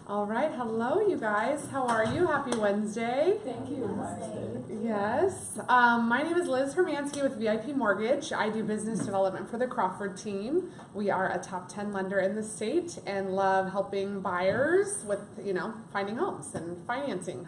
All right, hello you guys. How are you? Happy Wednesday. Thank you. Yes. My name is Liz Hermansky with VIP Mortgage. I do business development for the Crawford team. We are a top 10 lender in the state and love helping buyers with, finding homes and financing.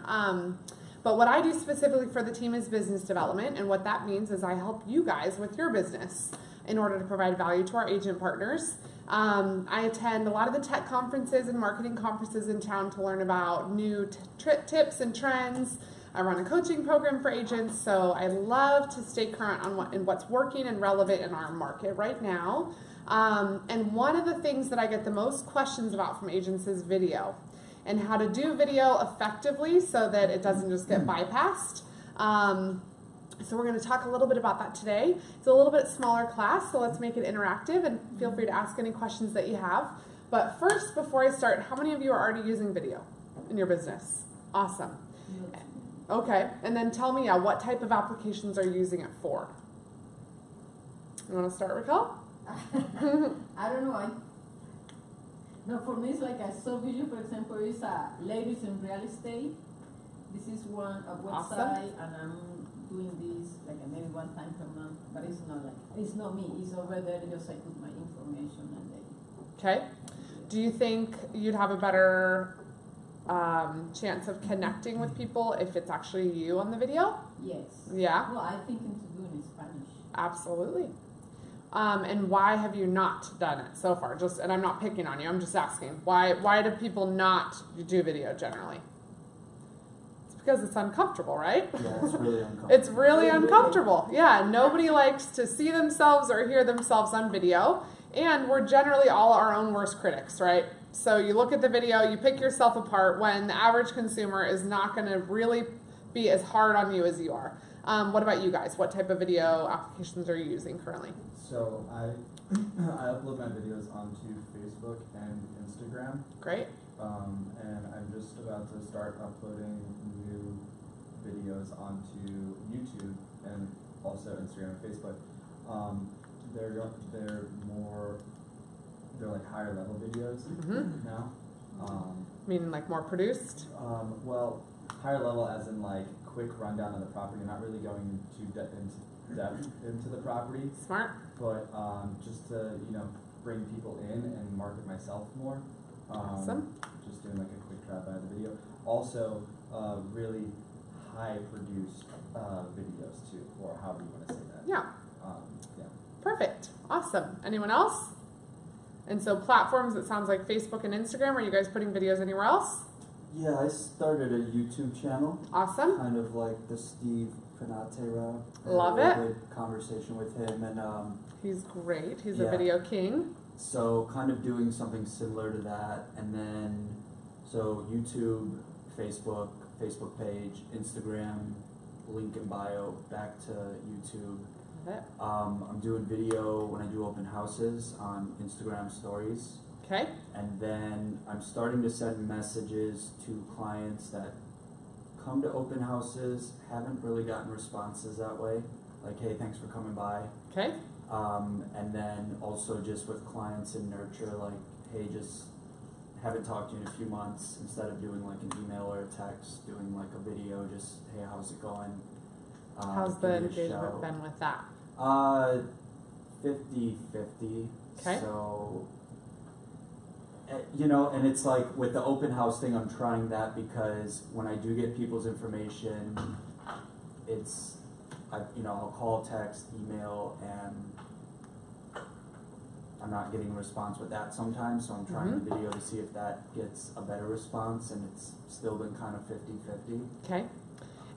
But what I do specifically for the team is business development, and what that means is I help you guys with your business in order to provide value to our agent partners. I attend a lot of the tech conferences and marketing conferences in town to learn about new tips and trends. I run a coaching program for agents, so I love to stay current on what's working and relevant in our market right now. And one of the things that I get the most questions about from agents is video and how to do video effectively so that it doesn't just get bypassed. So we're going to talk a little bit about that today. It's a little bit smaller class, so let's make it interactive and feel free to ask any questions that you have. But first, before I start, how many of you are already using video in your business? Awesome. Okay, and then tell me, what type of applications are you using it for? You want to start, Raquel? I don't know. No, for me, it's like I saw video, for example, is Ladies in Real Estate. This is a website, Awesome. And I'm doing this like maybe one time per month, but it's not me. It's over there. Just I put my information and Okay. Do you think you'd have a better chance of connecting with people if it's actually you on the video? yes. Yeah, Well, I think into doing Spanish. absolutely. And why have you not done it so far? And I'm not picking on you. I'm just asking why do people not do video generally? Because it's uncomfortable, right? Yeah, it's really uncomfortable. It's really uncomfortable. Yeah, nobody likes to see themselves or hear themselves on video. And we're generally all our own worst critics, right? So you look at the video, you pick yourself apart when the average consumer is not going to really be as hard on you as you are. What about you guys? What type of video applications are you using currently? So I upload my videos onto Facebook and Instagram, Great. and I'm just about to start uploading new videos onto YouTube and also Instagram and Facebook. They're like higher level videos now. Meaning like more produced? Well, higher level as in like quick rundown of the property, not really going into depth into the property. Smart. But just to bring people in and market myself more. Awesome. Just doing like a quick drop out of the video. Also, really high produced videos too, or however you want to say that. Yeah. Yeah. Perfect. Awesome. Anyone else? And so platforms, it sounds like Facebook and Instagram. Are you guys putting videos anywhere else? Yeah, I started a YouTube channel, Awesome. kind of like the Steve Panate route. Love I had it. a good conversation with him, and He's great. He's a Yeah. video king. so kind of doing something similar to that, and then so YouTube, Facebook page, Instagram, link in bio, back to YouTube. Love it. I'm doing video when I do open houses on Instagram stories. Okay. And then I'm starting to send messages to clients that come to open houses, haven't really gotten responses that way. Like, hey, thanks for coming by. Okay. And then also just with clients in nurture, like, hey, just haven't talked to you in a few months. Instead of doing like an email or a text, doing like a video, just, hey, how's it going? How's give the me a engagement shout. been with that? 50-50. Okay. So, and it's like with the open house thing, I'm trying that because when I do get people's information, I'll call, text, email, and I'm not getting a response with that sometimes, so I'm trying the video to see if that gets a better response, and it's still been kind of 50-50. Okay.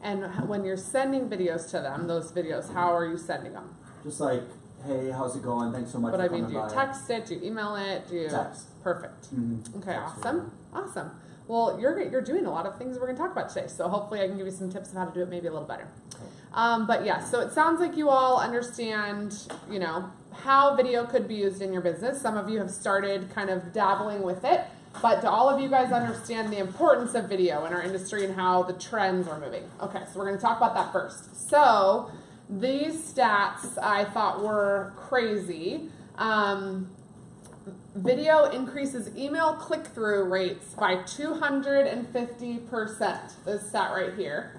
And when you're sending videos to them, those videos, how are you sending them? Just like, hey, how's it going? Thanks so much But for I coming mean, do you by. text it? Do you email it? Do you? Text. Perfect. Mhm. Okay, Text awesome. Awesome. Well, you're doing a lot of things we're going to talk about today, so hopefully I can give you some tips of how to do it maybe a little better. But yeah, so it sounds like you all understand, how video could be used in your business. Some of you have started kind of dabbling with it, but do all of you guys understand the importance of video in our industry and how the trends are moving? Okay, so we're going to talk about that first. So these stats I thought were crazy. Video increases email click-through rates by 250%. This stat right here.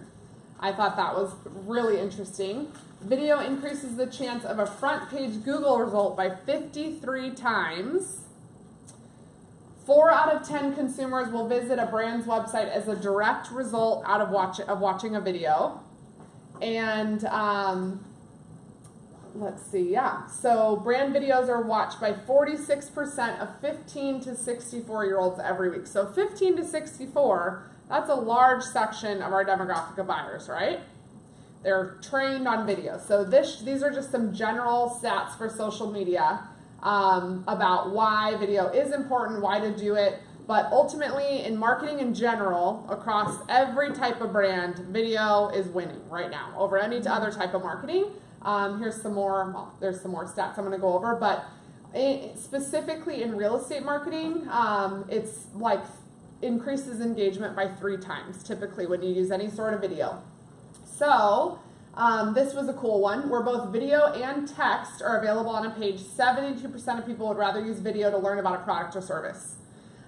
I thought that was really interesting. Video increases the chance of a front page Google result by 53 times. 4 out of 10 consumers will visit a brand's website as a direct result out of watching a video. And let's see, yeah. So brand videos are watched by 46% of 15 to 64-year-olds every week. So 15 to 64, that's a large section of our demographic of buyers, right? They're trained on video. So these are just some general stats for social media about why video is important, why to do it. But ultimately, in marketing in general, across every type of brand, video is winning right now over any other type of marketing. Here's some more, well, there's some more stats I'm going to go over, but specifically in real estate marketing, it's like increases engagement by 3 times typically when you use any sort of video. So this was a cool one where both video and text are available on a page. 72% of people would rather use video to learn about a product or service.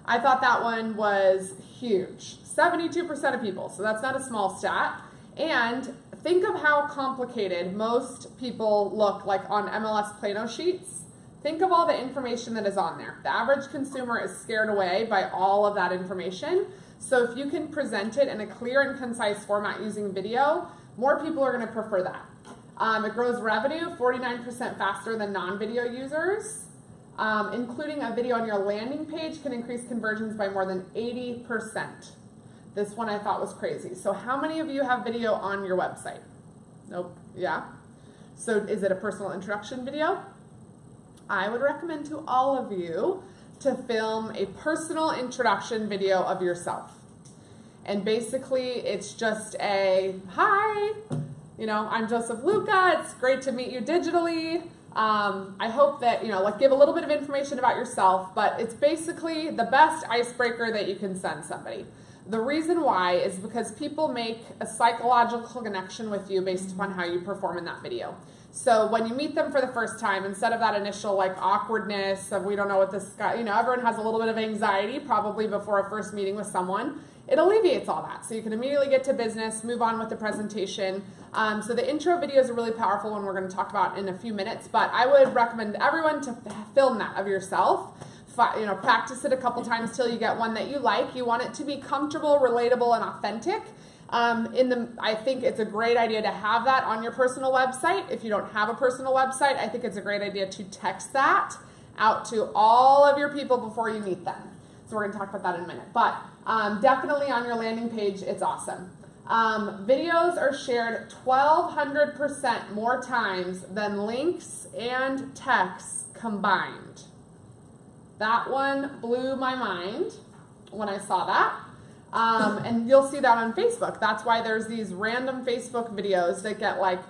I thought that one was huge. 72% of people, so that's not a small stat. And think of how complicated most people look like on MLS Plano sheets. Think of all the information that is on there. The average consumer is scared away by all of that information. So if you can present it in a clear and concise format using video, more people are going to prefer that. It grows revenue 49% faster than non-video users. Including a video on your landing page can increase conversions by more than 80%. This one I thought was crazy. So how many of you have video on your website? Nope. Yeah? So is it a personal introduction video? I would recommend to all of you to film a personal introduction video of yourself. And basically it's just a, hi, you know, I'm Joseph Luca. It's great to meet you digitally. I hope that, you know, like give a little bit of information about yourself, but it's basically the best icebreaker that you can send somebody. The reason why is because people make a psychological connection with you based upon how you perform in that video. So when you meet them for the first time, instead of that initial like awkwardness of we don't know what this guy, you know, everyone has a little bit of anxiety probably before a first meeting with someone. It alleviates all that. So you can immediately get to business, move on with the presentation. So the intro videos are really powerful one we're going to talk about in a few minutes, but I would recommend everyone to film that of yourself. You know, practice it a couple times till you get one that you like. You want it to be comfortable, relatable, and authentic. I think it's a great idea to have that on your personal website. If you don't have a personal website, I think it's a great idea to text that out to all of your people before you meet them. So we're going to talk about that in a minute. But definitely on your landing page, it's awesome. Videos are shared 1,200% more times than links and texts combined. That one blew my mind when I saw that. And you'll see that on Facebook. That's why there's these random Facebook videos that get like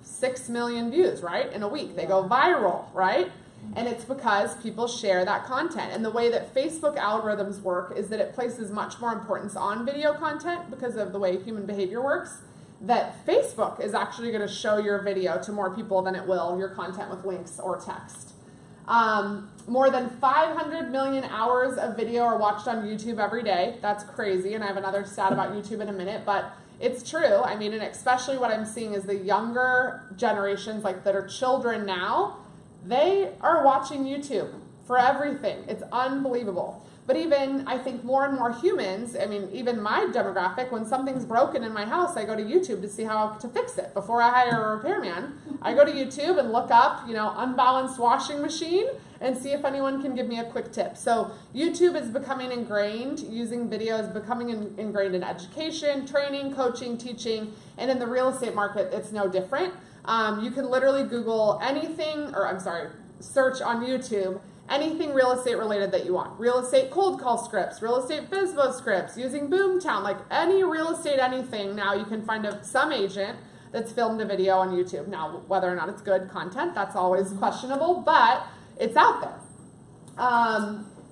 6 million views, right? In a week. They go viral, right? And it's because people share that content. And the way that Facebook algorithms work is that it places much more importance on video content because of the way human behavior works, that Facebook is actually going to show your video to more people than it will your content with links or text. More than 500 million hours of video are watched on YouTube every day. That's crazy, and I have another stat about YouTube in a minute, but it's true. I mean, and especially what I'm seeing is the younger generations, like that are children now, they are watching YouTube for everything. It's unbelievable. But even, I think more and more humans, I mean, even my demographic, when something's broken in my house, I go to YouTube to see how to fix it. Before I hire a repairman, I go to YouTube and look up, you know, unbalanced washing machine and see if anyone can give me a quick tip. So YouTube is becoming ingrained, using video is becoming ingrained in education, training, coaching, teaching, and in the real estate market, it's no different. You can literally Google anything, search on YouTube, anything real estate related that you want. Real estate cold call scripts, real estate FSBO scripts, using Boomtown, like any real estate anything. Now you can find some agent that's filmed a video on YouTube. Now, whether or not it's good content, that's always questionable, but it's out there.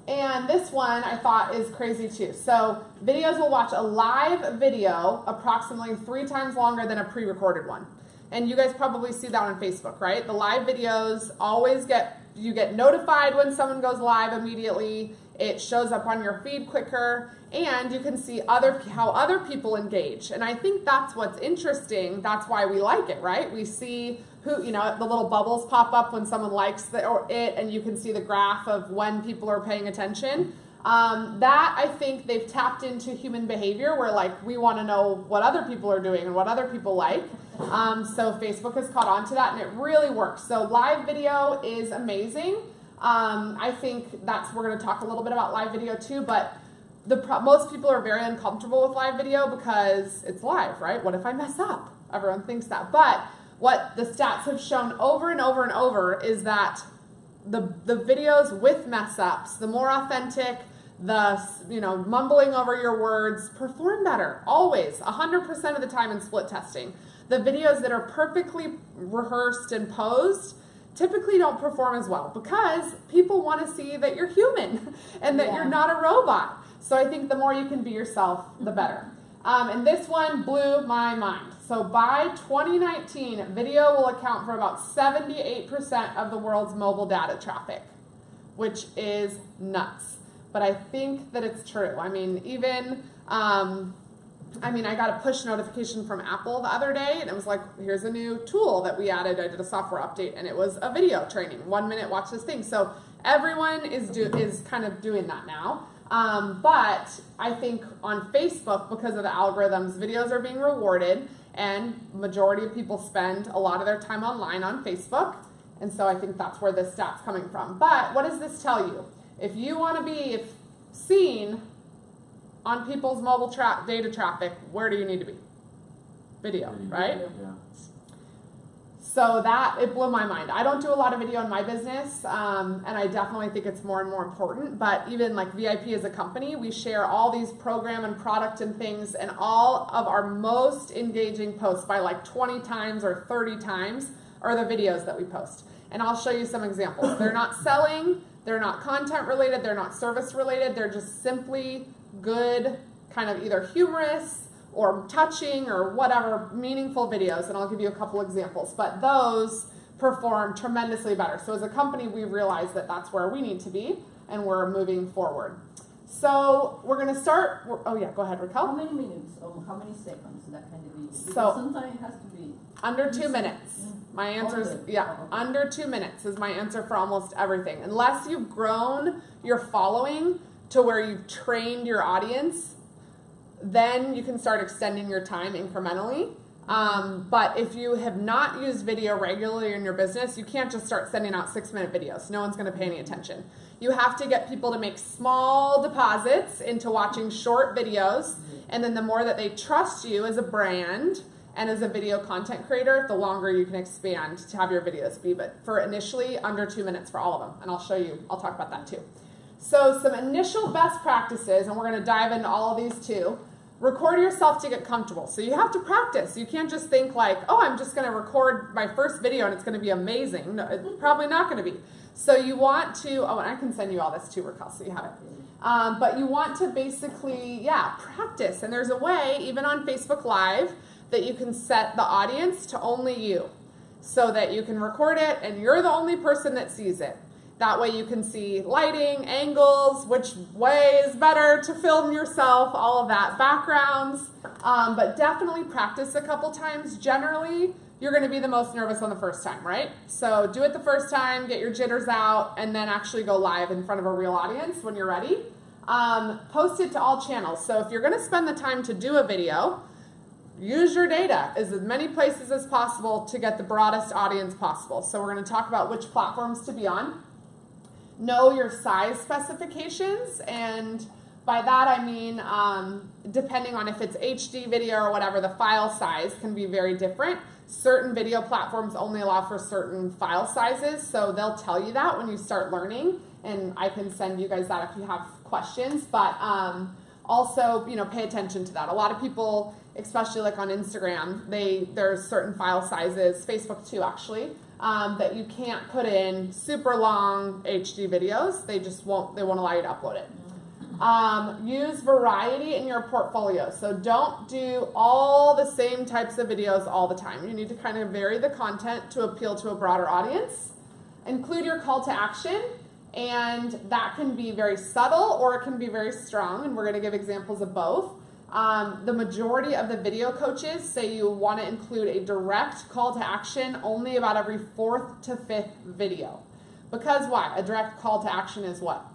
And this one I thought is crazy too. So videos will watch a live video approximately 3 times longer than a pre-recorded one. And you guys probably see that on Facebook, right? The live videos always get you get notified when someone goes live immediately. It shows up on your feed quicker, and you can see how other people engage. And I think that's what's interesting. That's why we like it, right? We see who, the little bubbles pop up when someone likes it, and you can see the graph of when people are paying attention. That I think they've tapped into human behavior where we want to know what other people are doing and what other people like. So Facebook has caught on to that, and it really works. So live video is amazing. I think we're going to talk a little bit about live video too, but most people are very uncomfortable with live video because it's live, right? What if I mess up? Everyone thinks that. But what the stats have shown over and over and over is that the videos with mess ups, the more authentic, the mumbling over your words, perform better, always, 100% of the time in split testing. The videos that are perfectly rehearsed and posed typically don't perform as well because people want to see that you're human and that you're not a robot. So I think the more you can be yourself, the better. And this one blew my mind. So by 2019, video will account for about 78% of the world's mobile data traffic, which is nuts. But I think that it's true. I mean, I got a push notification from Apple the other day, and it was like, here's a new tool that we added. I did a software update, and it was a video training. 1 minute, watch this thing. So everyone is kind of doing that now. But I think on Facebook, because of the algorithms, videos are being rewarded, and majority of people spend a lot of their time online on Facebook. And so I think that's where this stat's coming from. But what does this tell you? If you want to be seen on people's mobile data traffic, where do you need to be? Video, right? Yeah. So it blew my mind. I don't do a lot of video in my business, and I definitely think it's more and more important. But even like VIP as a company, we share all these program and product and things, and all of our most engaging posts by 20 times or 30 times are the videos that we post. And I'll show you some examples. They're not selling, they're not content related, they're not service related, they're just simply good, kind of either humorous or touching or whatever, meaningful videos, and I'll give you a couple examples, but those perform tremendously better. So as a company, we realize that that's where we need to be, and we're moving forward. So we're going to start, oh yeah, go ahead, Raquel. How many minutes or how many seconds that kind of video? Because So sometimes it has to be under 2 minutes. My answer is, under 2 minutes is my answer for almost everything. Unless you've grown your following to where you've trained your audience, then you can start extending your time incrementally. But if you have not used video regularly in your business, you can't just start sending out 6-minute videos. No one's going to pay any attention. You have to get people to make small deposits into watching short videos. And then the more that they trust you as a brand and as a video content creator, the longer you can expand to have your videos be. But for initially, under 2 minutes for all of them. And I'll talk about that too. So some initial best practices, and we're going to dive into all of these too. Record yourself to get comfortable. So you have to practice. You can't just think oh, I'm just going to record my first video and it's going to be amazing. No, it's probably not going to be. So you want to, and I can send you all this too, Raquel, so you have it. But you want to basically, practice. And there's a way, even on Facebook Live, that you can set the audience to only you. So that you can record it and you're the only person that sees it. That way you can see lighting, angles, which way is better to film yourself, all of that, backgrounds. But definitely practice a couple times. Generally, you're going to be the most nervous on the first time, right? So do it the first time, get your jitters out, and then actually go live in front of a real audience when you're ready. Post it to all channels. So if you're going to spend the time to do a video, use your data as many places as possible to get the broadest audience possible. So we're going to talk about which platforms to be on. Know your size specifications, and by that I mean depending on if it's HD video or whatever, the file size can be very different. Certain video platforms only allow for certain file sizes, so they'll tell you that when you start learning, and I can send you guys that if you have questions. But also, pay attention to that. A lot of people, especially like on Instagram, there's certain file sizes, Facebook too actually, that you can't put in super long HD videos. They won't allow you to upload it. Use variety in your portfolio. So don't do all the same types of videos all the time. You need to kind of vary the content to appeal to a broader audience. include your call to action, and that can be very subtle or it can be very strong, and we're going to give examples of both. The majority of the video coaches say you want to include a direct call to action only about every 4th to 5th video. Because why? A direct call to action is what?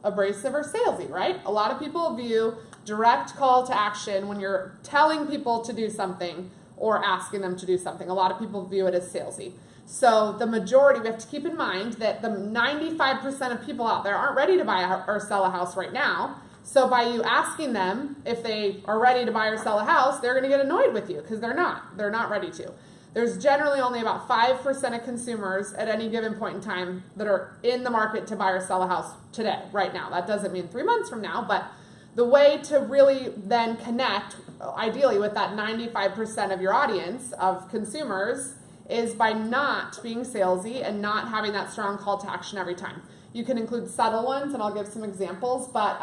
Abrasive or salesy, right? A lot of people view direct call to action when you're telling people to do something or asking them to do something. A lot of people view it as salesy. So the majority, we have to keep in mind that the 95% of people out there aren't ready to buy or sell a house right now. So by you asking them if they are ready to buy or sell a house, they're going to get annoyed with you because they're not. They're not ready to. There's generally only about 5% of consumers at any given point in time that are in the market to buy or sell a house today, right now. That doesn't mean 3 months from now, but the way to really then connect, ideally, with that 95% of your audience of consumers is by not being salesy and not having that strong call to action every time. You can include subtle ones, and I'll give some examples, but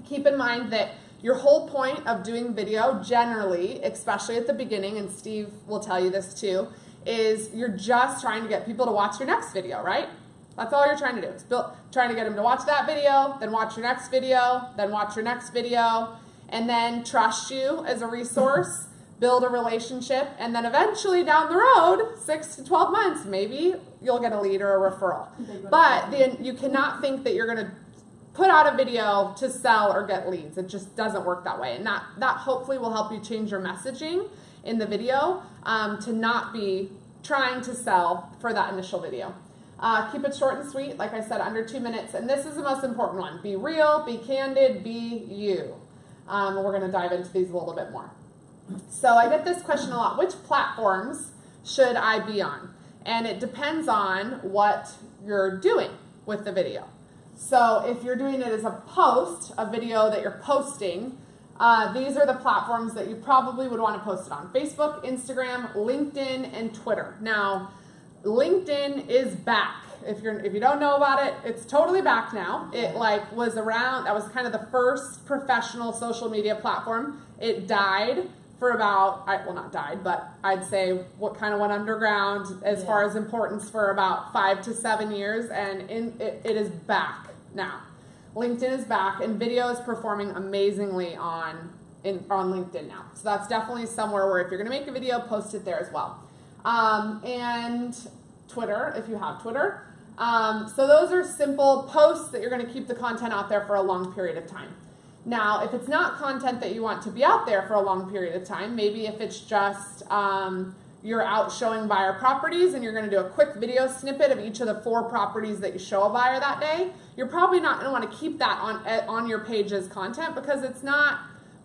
keep in mind that your whole point of doing video generally, especially at the beginning, and Steve will tell you this too, is you're just trying to get people to watch your next video, right? That's all you're trying to do. Is trying to get them to watch that video, then watch your next video, then watch your next video, and then trust you as a resource, build a relationship, and then eventually down the road, 6 to 12 months, maybe you'll get a lead or a referral. But then you cannot think that you're going to put out a video to sell or get leads. It just doesn't work that way. And that hopefully will help you change your messaging in the video to not be trying to sell for that initial video. Keep it short and sweet, like I said, under 2 minutes. And this is the most important one. Be real, be candid, be you. We're going to dive into these a little bit more. So I get this question a lot. Which platforms should I be on? And it depends on what you're doing with the video. So if you're doing it as a post, a video that you're posting, these are the platforms that you probably would want to post it on. Facebook, Instagram, LinkedIn, and Twitter. Now, LinkedIn is back. If you don't know about it, it's totally back now. It was around, that was kind of the first professional social media platform. It died for about, well, not died, but I'd say what kind of went underground as far as importance for about 5 to 7 years, and it is back now. LinkedIn is back, and video is performing amazingly on LinkedIn now. So that's definitely somewhere where if you're going to make a video, post it there as well. And Twitter, if you have Twitter. So those are simple posts that you're going to keep the content out there for a long period of time. Now, if it's not content that you want to be out there for a long period of time, maybe if it's just you're out showing buyer properties and you're going to do a quick video snippet of each of the 4 properties that you show a buyer that day, you're probably not going to want to keep that on your page as content because it's not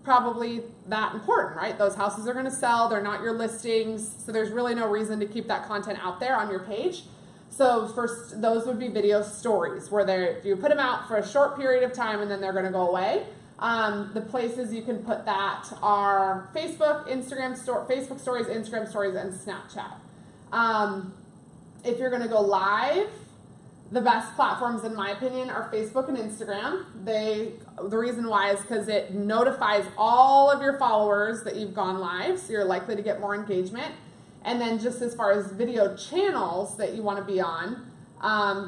probably that important, right? Those houses are going to sell, they're not your listings, so there's really no reason to keep that content out there on your page. So first, those would be video stories where you put them out for a short period of time and then they're going to go away. The places you can put that are Facebook, Facebook stories, Instagram stories, and Snapchat. If you're going to go live, the best platforms, in my opinion, are Facebook and Instagram. The reason why is because it notifies all of your followers that you've gone live, so you're likely to get more engagement. And then just as far as video channels that you want to be on,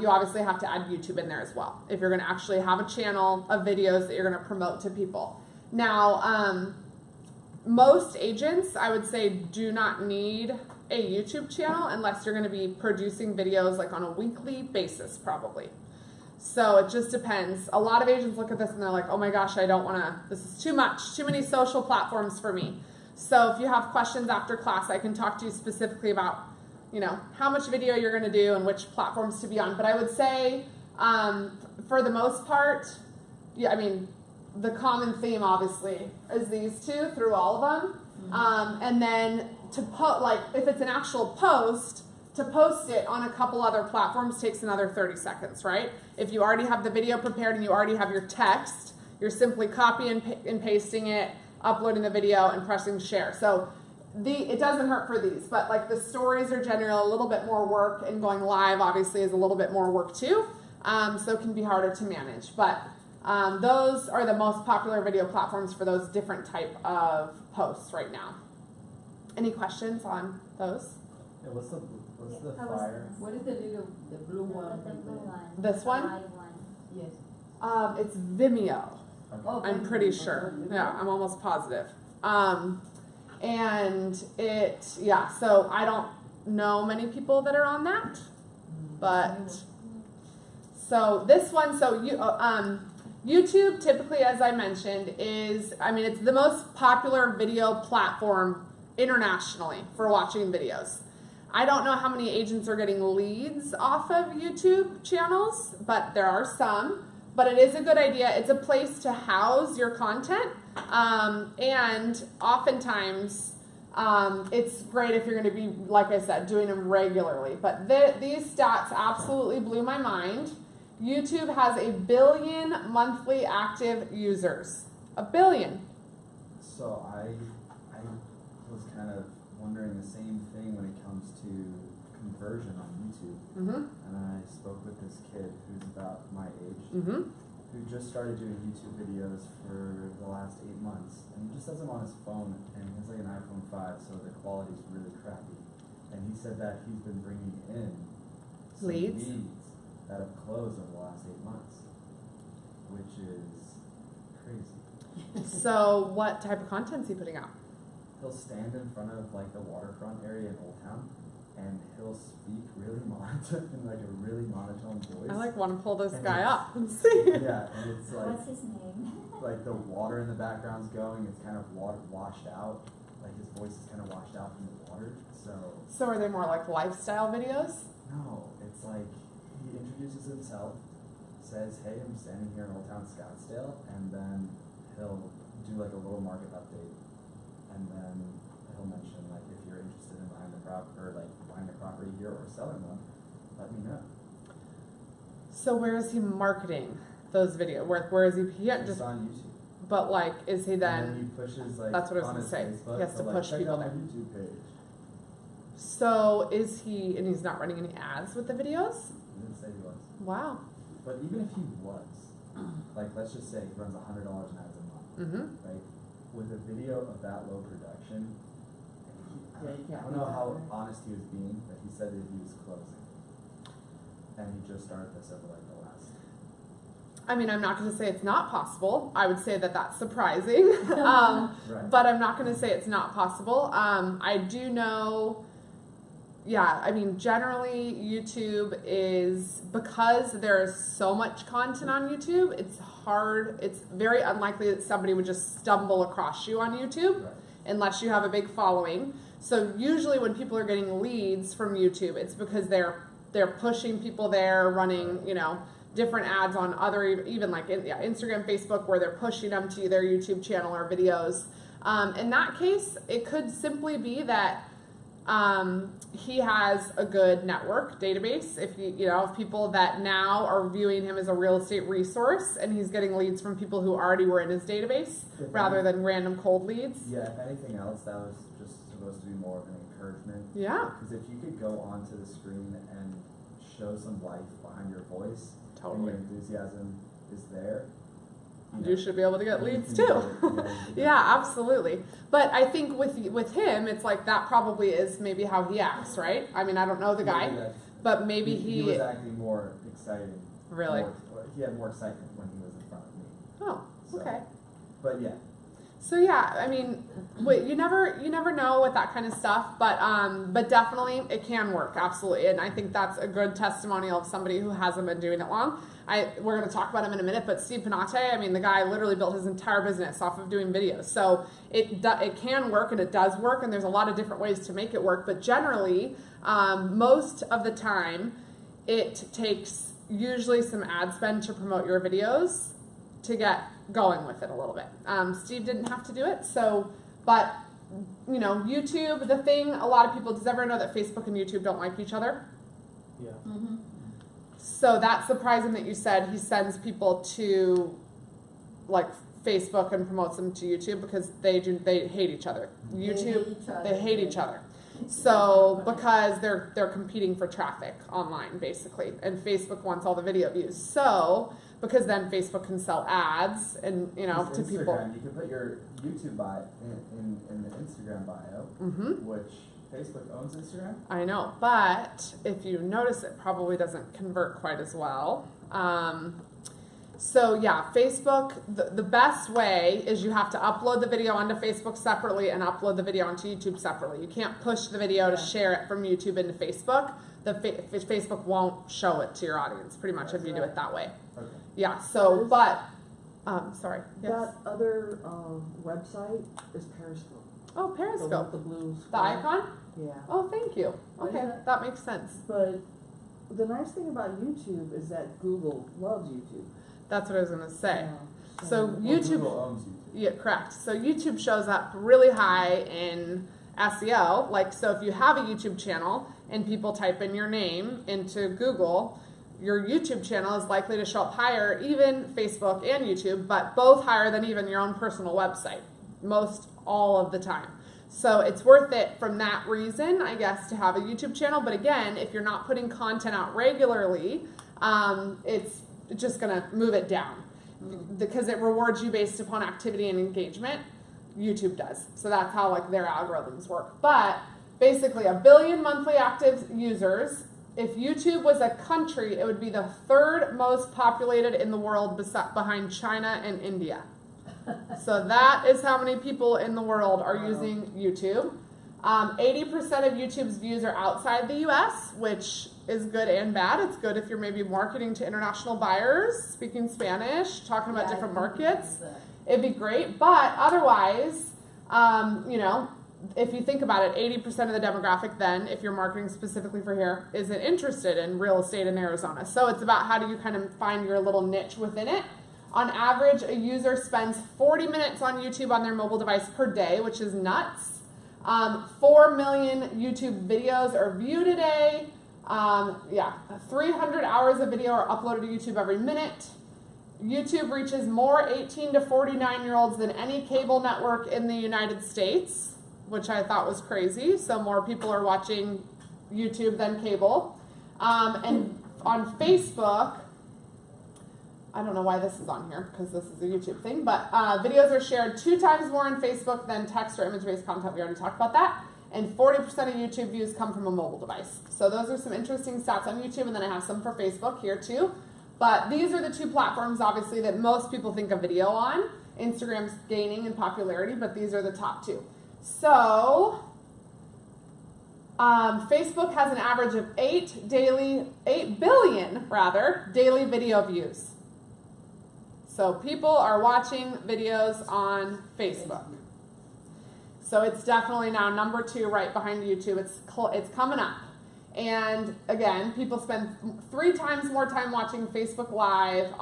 you obviously have to add YouTube in there as well if you're going to actually have a channel of videos that you're going to promote to people. Now, most agents, I would say, do not need a YouTube channel unless you're going to be producing videos like on a weekly basis probably. So it just depends. A lot of agents look at this and they're like, oh my gosh, I don't want to, this is too much, too many social platforms for me. So if you have questions after class, I can talk to you specifically about, how much video you're going to do and which platforms to be on. But I would say, for the most part, the common theme obviously is these two through all of them. Mm-hmm. And then to put, if it's an actual post, to post it on a couple other platforms takes another 30 seconds, right? If you already have the video prepared and you already have your text, you're simply copying and pasting it, uploading the video, and pressing share. So it doesn't hurt for these, but the stories are generally a little bit more work, and going live obviously is a little bit more work too, so it can be harder to manage. But those are the most popular video platforms for those different type of posts right now. Any questions on those? Yeah, what's the I was- fire? What is the little, the blue one? The blue one. This one? The white one. Yes. It's Vimeo. Okay. Oh, I'm thank pretty you. sure. Okay. Yeah, I'm almost positive. And yeah, so I don't know many people that are on that, but so this one, YouTube typically, as I mentioned, it's the most popular video platform internationally for watching videos. I don't know how many agents are getting leads off of YouTube channels, but there are some. But it is a good idea. It's a place to house your content. And oftentimes, it's great if you're going to be, like I said, doing them regularly. But these stats absolutely blew my mind. YouTube has 1 billion monthly active users. 1 billion. So I was kind of wondering the same thing when it comes to conversion on YouTube. Mm-hmm. And I spoke with this kid who's about my age, Mm-hmm. who just started doing YouTube videos for the last 8 months. And he just does them on his phone, and he has like an iPhone 5, so the quality's really crappy. And he said that he's been bringing in some Leads? that have closed over the last 8 months, which is crazy. So what type of content is he putting out? He'll stand in front of like the waterfront area in Old Town, and he'll speak really in like a really monotone voice. I want to pull this And guy it's- up and see. Yeah, and it's like What's his name? like the water in the background's going. It's kind of washed out. Like his voice is kind of washed out from the water. So are they more like lifestyle videos? No, it's like he introduces himself, says, "Hey, I'm standing here in Old Town Scottsdale," and then he'll do like a little market update, and then he'll mention like if you're interested in buying buying a property here or selling one, let me know. So where is he marketing those videos? Where is he? He can't Just just. on YouTube. But like, is he And then? he pushes like That's what I was on gonna his say. Facebook He has to like, push check people out my there. YouTube page. So is he? And he's not running any ads with the videos? He didn't say he was. Wow. But even if he was, like let's just say he runs $100 in ads a month, Mm-hmm. right? With a video of that low production, Yeah, you I can't don't do know that, how right? honest he was being, but he said that he was closing. And he just started this over like the last. I mean, I'm not going to say it's not possible. I would say that that's surprising. Right. But I'm not going to say it's not possible. I do know, yeah, I mean, generally YouTube is, because there is so much content on YouTube, it's very unlikely that somebody would just stumble across you on YouTube Right. unless you have a big following. So usually when people are getting leads from YouTube, it's because they're pushing people there, running, different ads on other, even like Instagram, Facebook, where they're pushing them to their YouTube channel or videos. In that case, it could simply be that he has a good network database. If of people that now are viewing him as a real estate resource, and he's getting leads from people who already were in his database If rather any- than random cold leads. Yeah, if anything else, that was just supposed to be more of an encouragement. Yeah, Because if you could go onto the screen and show some life behind your voice, totally. and your enthusiasm is there, You should be able to get you leads can too. do it, you can do it. Yeah, absolutely. But I think with him, it's like that probably is maybe how he acts, right? I mean, I don't know the guy, Maybe that's- but maybe he was acting more exciting. Really? He had more excitement when he was in front of me. Oh, So, okay. But yeah, So yeah, I mean, you never know with that kind of stuff, but definitely it can work, absolutely, and I think that's a good testimonial of somebody who hasn't been doing it long. We're going to talk about him in a minute, but Steve Panate, I mean, the guy literally built his entire business off of doing videos, so it can work and it does work, and there's a lot of different ways to make it work, but generally, most of the time, it takes usually some ad spend to promote your videos to get going with it a little bit. Steve didn't have to do it, but YouTube, the thing, a lot of people, does everyone know that Facebook and YouTube don't like each other? Yeah. Mm-hmm. So that's surprising that you said he sends people to like Facebook and promotes them to YouTube, because they hate each other. YouTube, they hate each other. So because they're competing for traffic online basically, and Facebook wants all the video views. So because then Facebook can sell ads and to people. Instagram, you can put your YouTube bio in the Instagram bio, Mm-hmm. which Facebook owns Instagram? I know, but if you notice, it probably doesn't convert quite as well. So yeah, Facebook, the best way is you have to upload the video onto Facebook separately and upload the video onto YouTube separately. You can't push the video to share it from YouTube into Facebook. Facebook won't show it to your audience, pretty much, if you do it that way. Okay. Yeah, so, but, sorry. Yes. That other website is Periscope. Oh, The one Periscope. with the blue The square. icon? Yeah. Oh, thank you. What is Okay, that? that makes sense. But the nice thing about YouTube is that Google loves YouTube. That's what I was gonna say. Yeah, So Well, YouTube, Google owns YouTube. yeah, correct. So YouTube shows up really high in SEO. Like, so if you have a YouTube channel and people type in your name into Google, your YouTube channel is likely to show up higher, even Facebook and YouTube, but both higher than even your own personal website, most all of the time. So it's worth it from that reason, I guess, to have a YouTube channel. But again, if you're not putting content out regularly, it's just gonna move it down because it rewards you based upon activity and engagement. YouTube does. So that's how like their algorithms work. But basically 1 billion monthly active users. If YouTube was a country, it would be the 3rd most populated in the world behind China and India. So that is how many people in the world are using YouTube. 80% of YouTube's views are outside the US, which is good and bad. It's good if you're maybe marketing to international buyers, speaking Spanish, talking about different markets. It'd be great, but otherwise, you know, if you think about it, 80% of the demographic then, if you're marketing specifically for here, isn't interested in real estate in Arizona. So it's about how do you kind of find your little niche within it. On average, a user spends 40 minutes on YouTube on their mobile device per day, which is nuts. 4 million YouTube videos are viewed a day. 300 hours of video are uploaded to YouTube every minute. YouTube reaches more 18 to 49-year-olds than any cable network in the United States, which I thought was crazy. So more people are watching YouTube than cable. And on Facebook, I don't know why this is on here because this is a YouTube thing, but videos are shared 2 times more on Facebook than text or image-based content. We already talked about that. And 40% of YouTube views come from a mobile device. So those are some interesting stats on YouTube, and then I have some for Facebook here too. But these are the 2 platforms, obviously, that most people think of video on. Instagram's gaining in popularity, but these are the top 2. So Facebook has an average of 8 billion daily video views. So people are watching videos on Facebook. So it's definitely now number 2 right behind YouTube. It's coming up. And again, people spend 3 times more time watching Facebook Live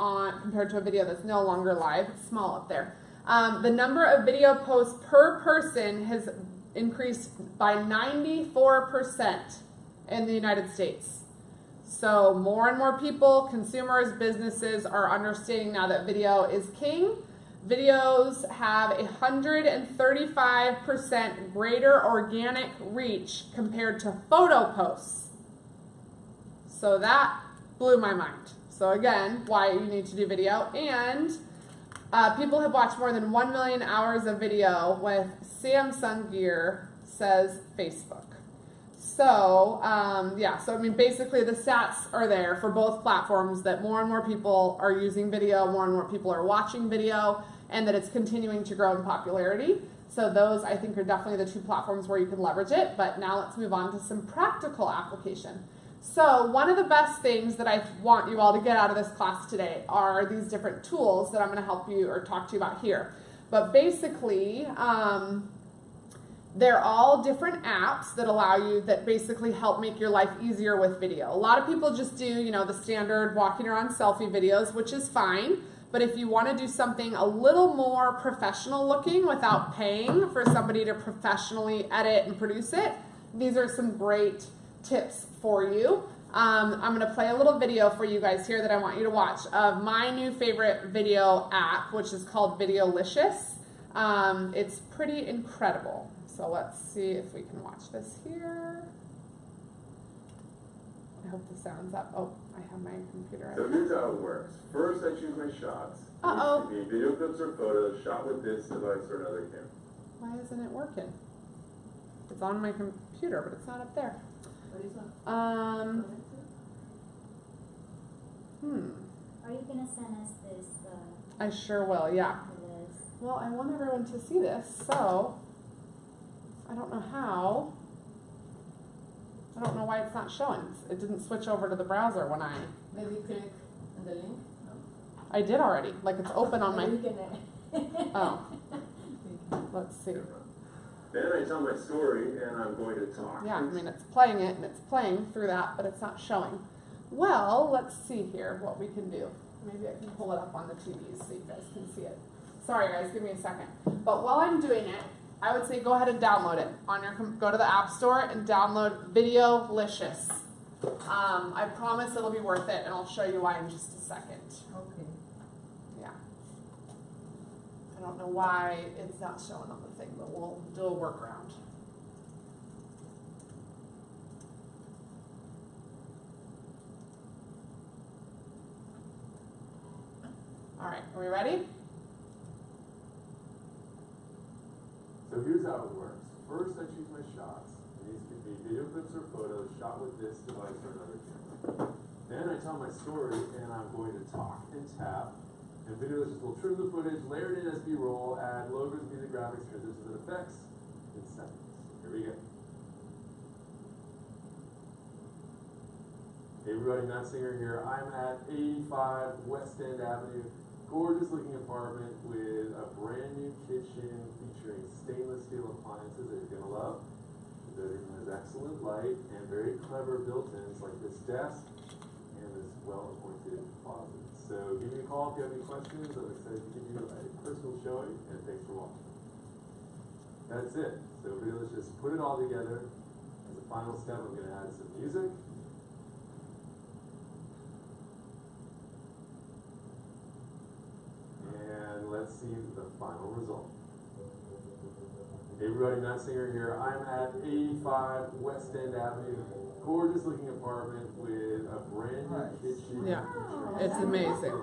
compared to a video that's no longer live. It's small up there. The number of video posts per person has increased by 94% in the United States. So more and more people, consumers, businesses are understanding now that video is king. Videos have 135% greater organic reach compared to photo posts. So that blew my mind. So again, why you need to do video. And people have watched more than 1 million hours of video with Samsung gear, says Facebook. So, so I mean, basically the stats are there for both platforms that more and more people are using video, more and more people are watching video, and that it's continuing to grow in popularity. So those, I think, are definitely the 2 platforms where you can leverage it. But now let's move on to some practical application. So one of the best things that I want you all to get out of this class today are these different tools that I'm going to help you or talk to you about here. But basically, they're all different apps that allow you, that basically help make your life easier with video. A lot of people just do, you know, the standard walking around selfie videos, which is fine. But if you want to do something a little more professional looking without paying for somebody to professionally edit and produce it, these are some great tips for you. I'm going to play a little video for you guys here that I want you to watch of my new favorite video app, which is called Videolicious. It's pretty incredible. So let's see if we can watch this here. I hope the sound's up. Oh, I have my computer So out. here's how it works. First, I choose my shots. Uh-oh. These can be video clips or photos shot with this device or another camera. Why isn't it working? It's on my computer, but it's not up there. What is that? Are you gonna send us this? I sure will, yeah. This? Well, I want everyone to see this, so I don't know how. I don't know why it's not showing. It didn't switch over to the browser when I Maybe click on the link. No. I did already. Like it's open on my. Maybe you can, Oh, let's see. Then I tell my story and I'm going to talk. Yeah, I mean it's playing it and it's playing through that, but it's not showing. Well, let's see here what we can do. Maybe I can pull it up on the TV so you guys can see it. Sorry guys, give me a second. But while I'm doing it, I would say go ahead and download it on your go to the App Store and download Videolicious. I promise it'll be worth it, and I'll show you why in just a second. Okay. Yeah. I don't know why it's not showing on the thing, but we'll do a workaround. All right, are we ready? So here's how it works. First, I choose my shots. And these could be video clips or photos shot with this device or another camera. Then I tell my story, and I'm going to talk and tap. And Videolicious will trim the footage, layer it in as B-roll, add logos, music, graphics, transitions, and effects in seconds. Here we go. Hey everybody, Matt Singer here. I'm at 85 West End Avenue. Gorgeous looking apartment with a brand new kitchen featuring stainless steel appliances that you're gonna love. The bedroom has excellent light and very clever built-ins like this desk and this well-appointed closet. So give me a call if you have any questions. I'm excited to give you a personal showing, and thanks for watching. That's it. So let's just put it all together. As a final step, I'm gonna add some music. And let's see the final result. Hey everybody, Matt Singer here. I'm at 85 West End Avenue. Gorgeous looking apartment with a brand new kitchen. Yeah, it's amazing.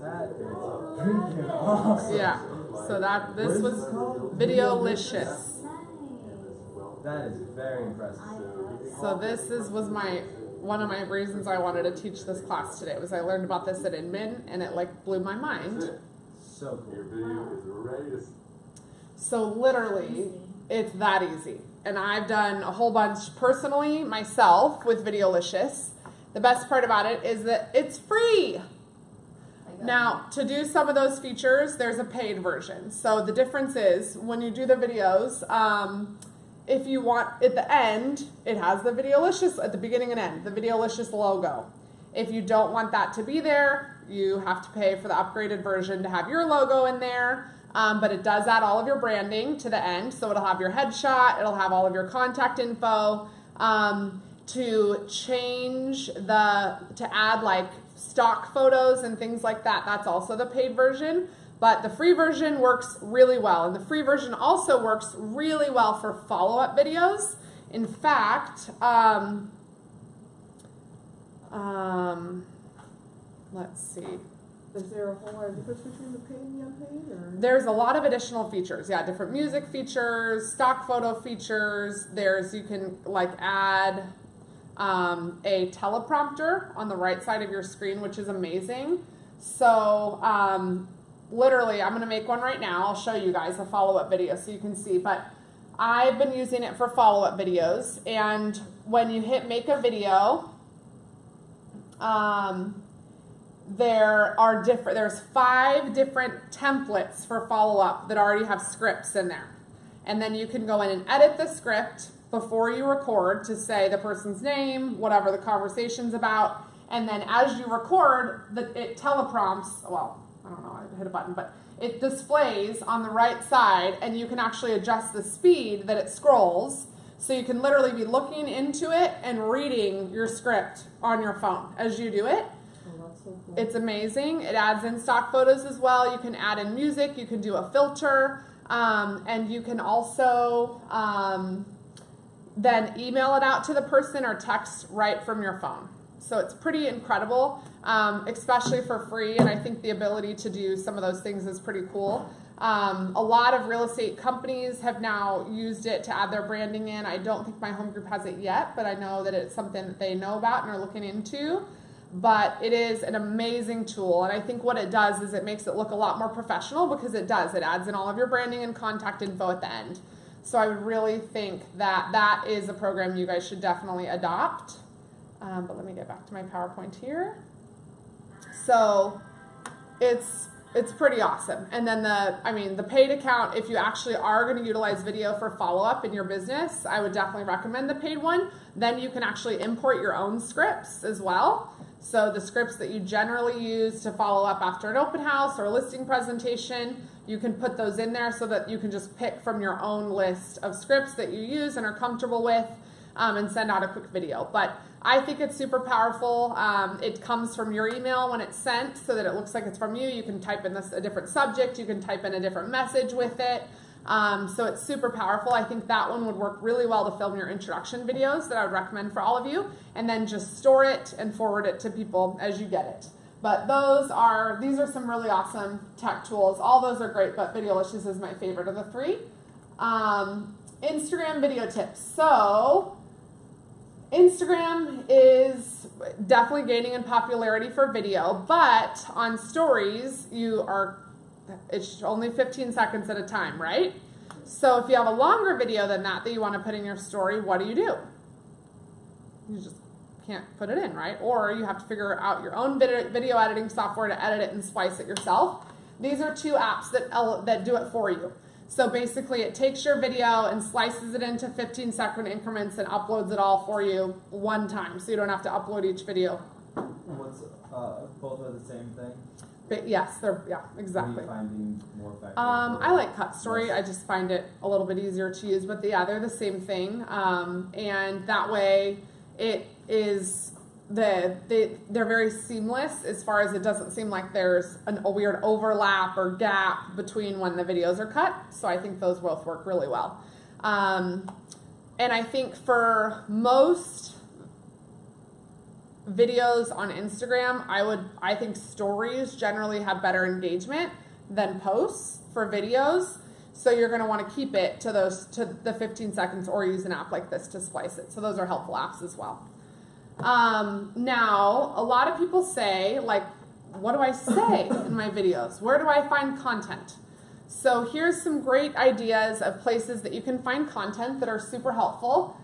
That is freaking awesome. Yeah, so this was Videolicious. That is very impressive. So this was one of my reasons I wanted to teach this class today. Was I learned about this at Inman and it like blew my mind. So cool. Your video is ready to. So literally, it's that easy. And I've done a whole bunch personally myself with Videolicious. The best part about it is that it's free. Now, to do some of those features, there's a paid version. So the difference is when you do the videos, if you want at the end, it has the Videolicious at the beginning and end, the Videolicious logo. If you don't want that to be there, you have to pay for the upgraded version to have your logo in there. But it does add all of your branding to the end. So it'll have your headshot, it'll have all of your contact info. To change to add like stock photos and things like that, that's also the paid version. But the free version works really well. And the free version also works really well for follow-up videos. In fact, let's see. Is there a whole lot of difference between the paid and the unpaid, or? There's a lot of additional features. Yeah, different music features, stock photo features. You can like add a teleprompter on the right side of your screen, which is amazing. So literally, I'm going to make one right now. I'll show you guys a follow-up video so you can see. But I've been using it for follow-up videos. And when you hit make a video, there's 5 different templates for follow-up that already have scripts in there. And then you can go in and edit the script before you record to say the person's name, whatever the conversation's about. And then as you record, it teleprompts, well, I don't know, I hit a button, but it displays on the right side, and you can actually adjust the speed that it scrolls. So you can literally be looking into it and reading your script on your phone as you do it. Oh, that's so cool. It's amazing. It adds in stock photos as well. You can add in music. You can do a filter. And you can also then email it out to the person or text right from your phone. So it's pretty incredible, especially for free. And I think the ability to do some of those things is pretty cool. A lot of real estate companies have now used it to add their branding in. I don't think my home group has it yet, but I know that it's something that they know about and are looking into. But it is an amazing tool, and I think what it does is it makes it look a lot more professional, because it does. It adds in all of your branding and contact info at the end. So I would really think that that is a program you guys should definitely adopt. But let me get back to my PowerPoint here. So it's pretty awesome. And then the paid account, if you actually are going to utilize video for follow-up in your business, I would definitely recommend the paid one. Then you can actually import your own scripts as well. So the scripts that you generally use to follow up after an open house or a listing presentation, you can put those in there so that you can just pick from your own list of scripts that you use and are comfortable with, and send out a quick video. But I think it's super powerful. It comes from your email when it's sent, so that it looks like it's from you. You can type in a different subject. You can type in a different message with it. So it's super powerful. I think that one would work really well to film your introduction videos that I would recommend for all of you, and then just store it and forward it to people as you get it. But these are some really awesome tech tools. All those are great, but Videolicious is my favorite of the three. Instagram video tips. So Instagram is definitely gaining in popularity for video, but on stories, it's only 15 seconds at a time, right? So if you have a longer video than that you want to put in your story, what do? You just can't put it in, right? Or you have to figure out your own video editing software to edit it and splice it yourself. These are two apps that do it for you. So basically it takes your video and slices it into 15-second increments and uploads it all for you one time, so you don't have to upload each video. Both are the same thing? But yes, exactly. What are you finding more effective? I like Cut Story. I just find it a little bit easier to use, but they're the same thing. And that way it is they're very seamless, as far as it doesn't seem like there's a weird overlap or gap between when the videos are cut. So I think those both work really well. And I think for most videos on Instagram, I think stories generally have better engagement than posts for videos. So you're going to want to keep it to the 15 seconds, or use an app like this to splice it. So those are helpful apps as well. Now, a lot of people say, like, what do I say in my videos? Where do I find content? So here's some great ideas of places that you can find content that are super helpful.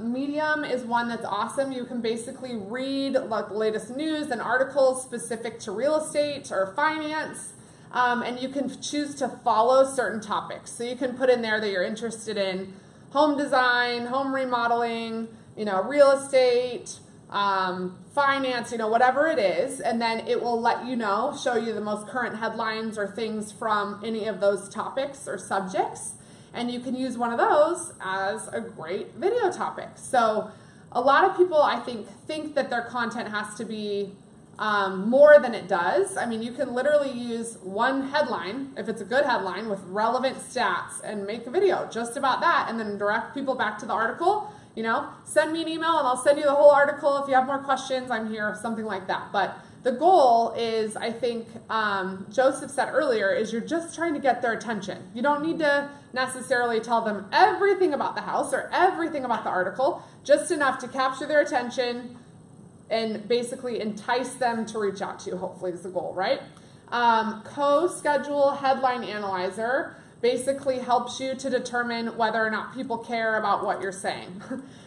Medium is one that's awesome. You can basically read like the latest news and articles specific to real estate or finance, and you can choose to follow certain topics. So you can put in there that you're interested in home design, home remodeling, real estate, finance, whatever it is, and then it will let you show you the most current headlines or things from any of those topics or subjects. And you can use one of those as a great video topic. So a lot of people, I think that their content has to be more than it does. I mean, you can literally use one headline, if it's a good headline, with relevant stats, and make a video just about that, and then direct people back to the article. Send me an email and I'll send you the whole article. If you have more questions, I'm here, something like that. But the goal is, I think Joseph said earlier, is you're just trying to get their attention. You don't need to necessarily tell them everything about the house or everything about the article, just enough to capture their attention and basically entice them to reach out to you, hopefully is the goal, right? Co-schedule headline analyzer basically helps you to determine whether or not people care about what you're saying.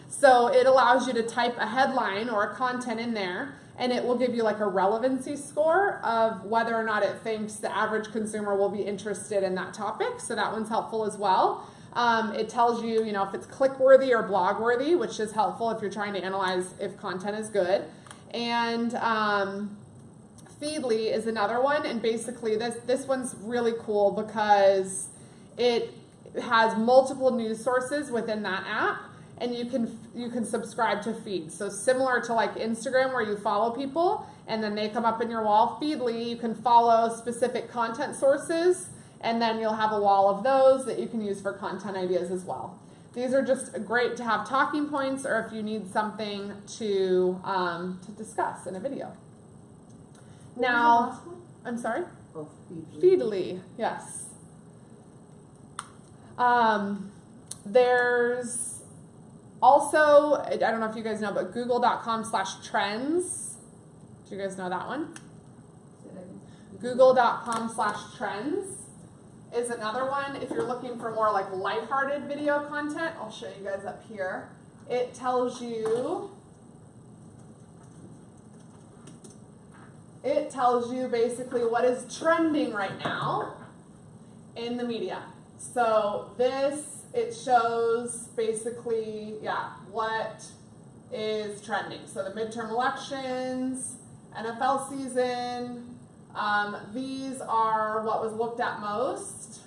So it allows you to type a headline or a content in there, and it will give you like a relevancy score of whether or not it thinks the average consumer will be interested in that topic. So that one's helpful as well. It tells you, if it's click-worthy or blog-worthy, which is helpful if you're trying to analyze if content is good. And Feedly is another one, and basically this one's really cool because it has multiple news sources within that app, and you can subscribe to feeds. So similar to like Instagram, where you follow people and then they come up in your wall, Feedly, you can follow specific content sources, and then you'll have a wall of those that you can use for content ideas as well. These are just great to have talking points, or if you need something to discuss in a video. Now, I'm sorry? Oh, Feedly, yes. There's also, I don't know if you guys know, but google.com/trends. Do you guys know that one? Say that again. Google.com/trends is another one. If you're looking for more like lighthearted video content, I'll show you guys up here. It tells you basically what is trending right now in the media. So it shows basically, what is trending. So the midterm elections, NFL season, these are what was looked at most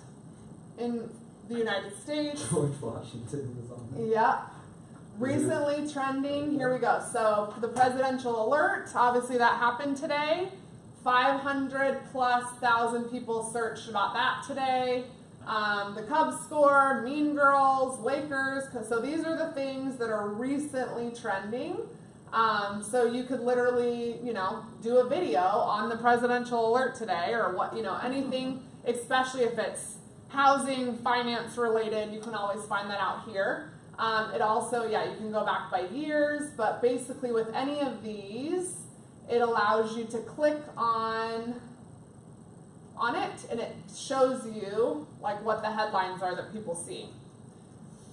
in the United States. George Washington was on there. Yeah. Recently trending, here we go. So the presidential alert, obviously that happened today. 500,000+ people searched about that today. The Cubs scored, Mean Girls, Lakers. So these are the things that are recently trending. So you could literally, do a video on the presidential alert today or what, anything, especially if it's housing, finance related, you can always find that out here. It also, you can go back by years, but basically with any of these, it allows you to click on it and it shows you like what the headlines are that people see.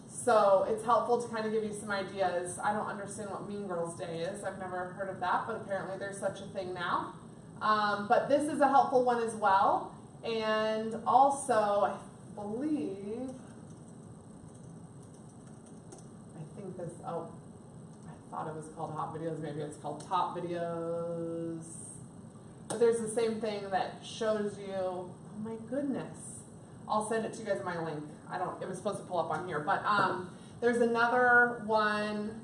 So it's helpful to kind of give you some ideas. I don't understand what Mean Girls Day is. I've never heard of that, but apparently there's such a thing now. But this is a helpful one as well. And also, I thought it was called Hot Videos. Maybe it's called Top Videos. But there's the same thing that shows you, oh my goodness. I'll send it to you guys in my link. It was supposed to pull up on here, but there's another one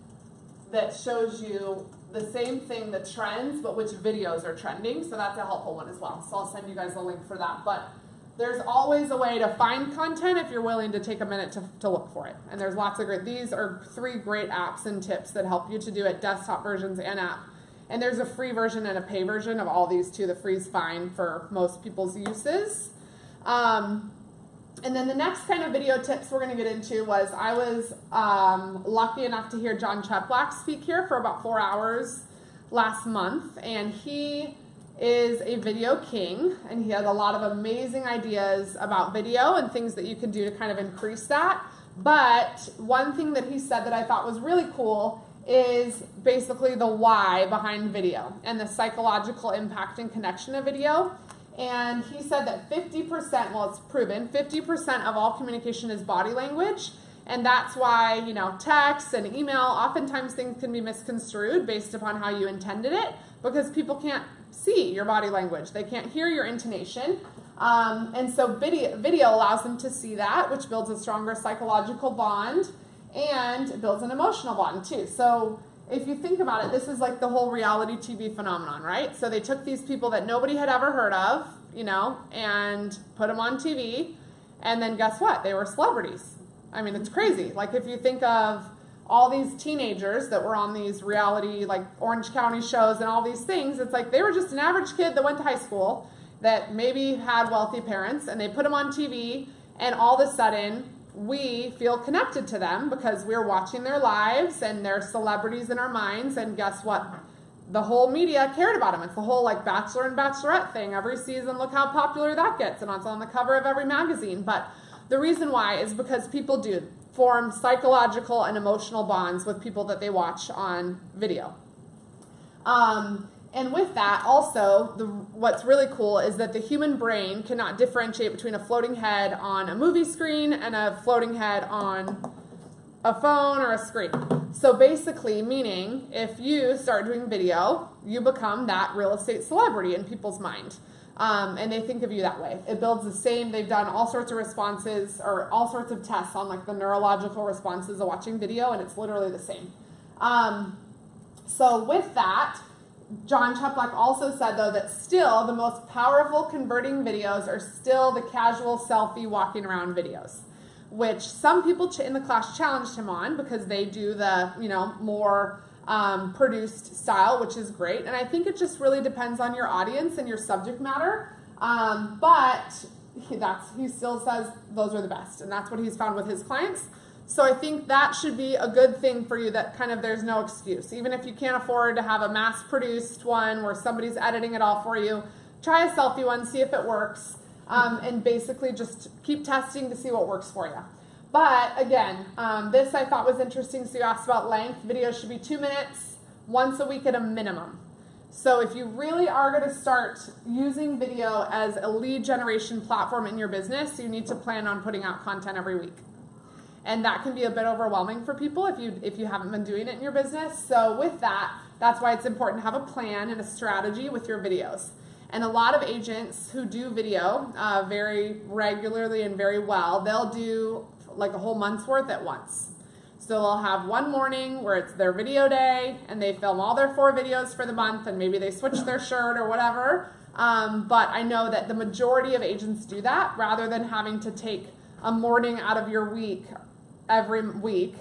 that shows you the same thing, the trends, but which videos are trending. So that's a helpful one as well. So I'll send you guys a link for that. But there's always a way to find content if you're willing to take a minute to look for it. And there's lots of these are 3 great apps and tips that help you to do it, desktop versions and app. And there's a free version and a pay version of all these too. The free's fine for most people's uses. And then the next kind of video tips we're going to get into was I was lucky enough to hear Jon Cheplack speak here for about 4 hours last month. And he is a video king, and he has a lot of amazing ideas about video and things that you can do to kind of increase that. But one thing that he said that I thought was really cool is basically the why behind video and the psychological impact and connection of video. And he said that 50%, well, it's proven, 50% of all communication is body language. And that's why, text and email, oftentimes things can be misconstrued based upon how you intended it because people can't see your body language. They can't hear your intonation. And so video allows them to see that, which builds a stronger psychological bond and it builds an emotional bond too. So if you think about it, this is like the whole reality TV phenomenon, right? So they took these people that nobody had ever heard of, and put them on TV. And then guess what? They were celebrities. I mean, it's crazy. Like if you think of all these teenagers that were on these reality, like Orange County shows and all these things, it's like they were just an average kid that went to high school that maybe had wealthy parents, and they put them on TV, and all of a sudden we feel connected to them because we're watching their lives and they're celebrities in our minds. And guess what? The whole media cared about them. It's the whole like Bachelor and Bachelorette thing. Every season, look how popular that gets, and it's on the cover of every magazine. But the reason why is because people do form psychological and emotional bonds with people that they watch on video. And with that, also, what's really cool is that the human brain cannot differentiate between a floating head on a movie screen and a floating head on a phone or a screen. So basically, meaning if you start doing video, you become that real estate celebrity in people's mind. And they think of you that way. It builds the same. They've done all sorts of responses or all sorts of tests on like the neurological responses of watching video, and it's literally the same. So with that, Jon Cheplack also said, though, that still the most powerful converting videos are still the casual selfie walking around videos, which some people in the class challenged him on because they do the, more produced style, which is great. And I think it just really depends on your audience and your subject matter. But he still says those are the best, and that's what he's found with his clients. So I think that should be a good thing for you, that kind of there's no excuse. Even if you can't afford to have a mass-produced one where somebody's editing it all for you, try a selfie one, see if it works, and basically just keep testing to see what works for you. But again, this I thought was interesting. So you asked about length. Videos should be 2 minutes, once a week at a minimum. So if you really are going to start using video as a lead generation platform in your business, you need to plan on putting out content every week. And that can be a bit overwhelming for people if you haven't been doing it in your business. So with that, that's why it's important to have a plan and a strategy with your videos. And a lot of agents who do video very regularly and very well, they'll do like a whole month's worth at once. So they'll have one morning where it's their video day and they film all their 4 videos for the month, and maybe they switch their shirt or whatever. But I know that the majority of agents do that rather than having to take a morning out of your week every week.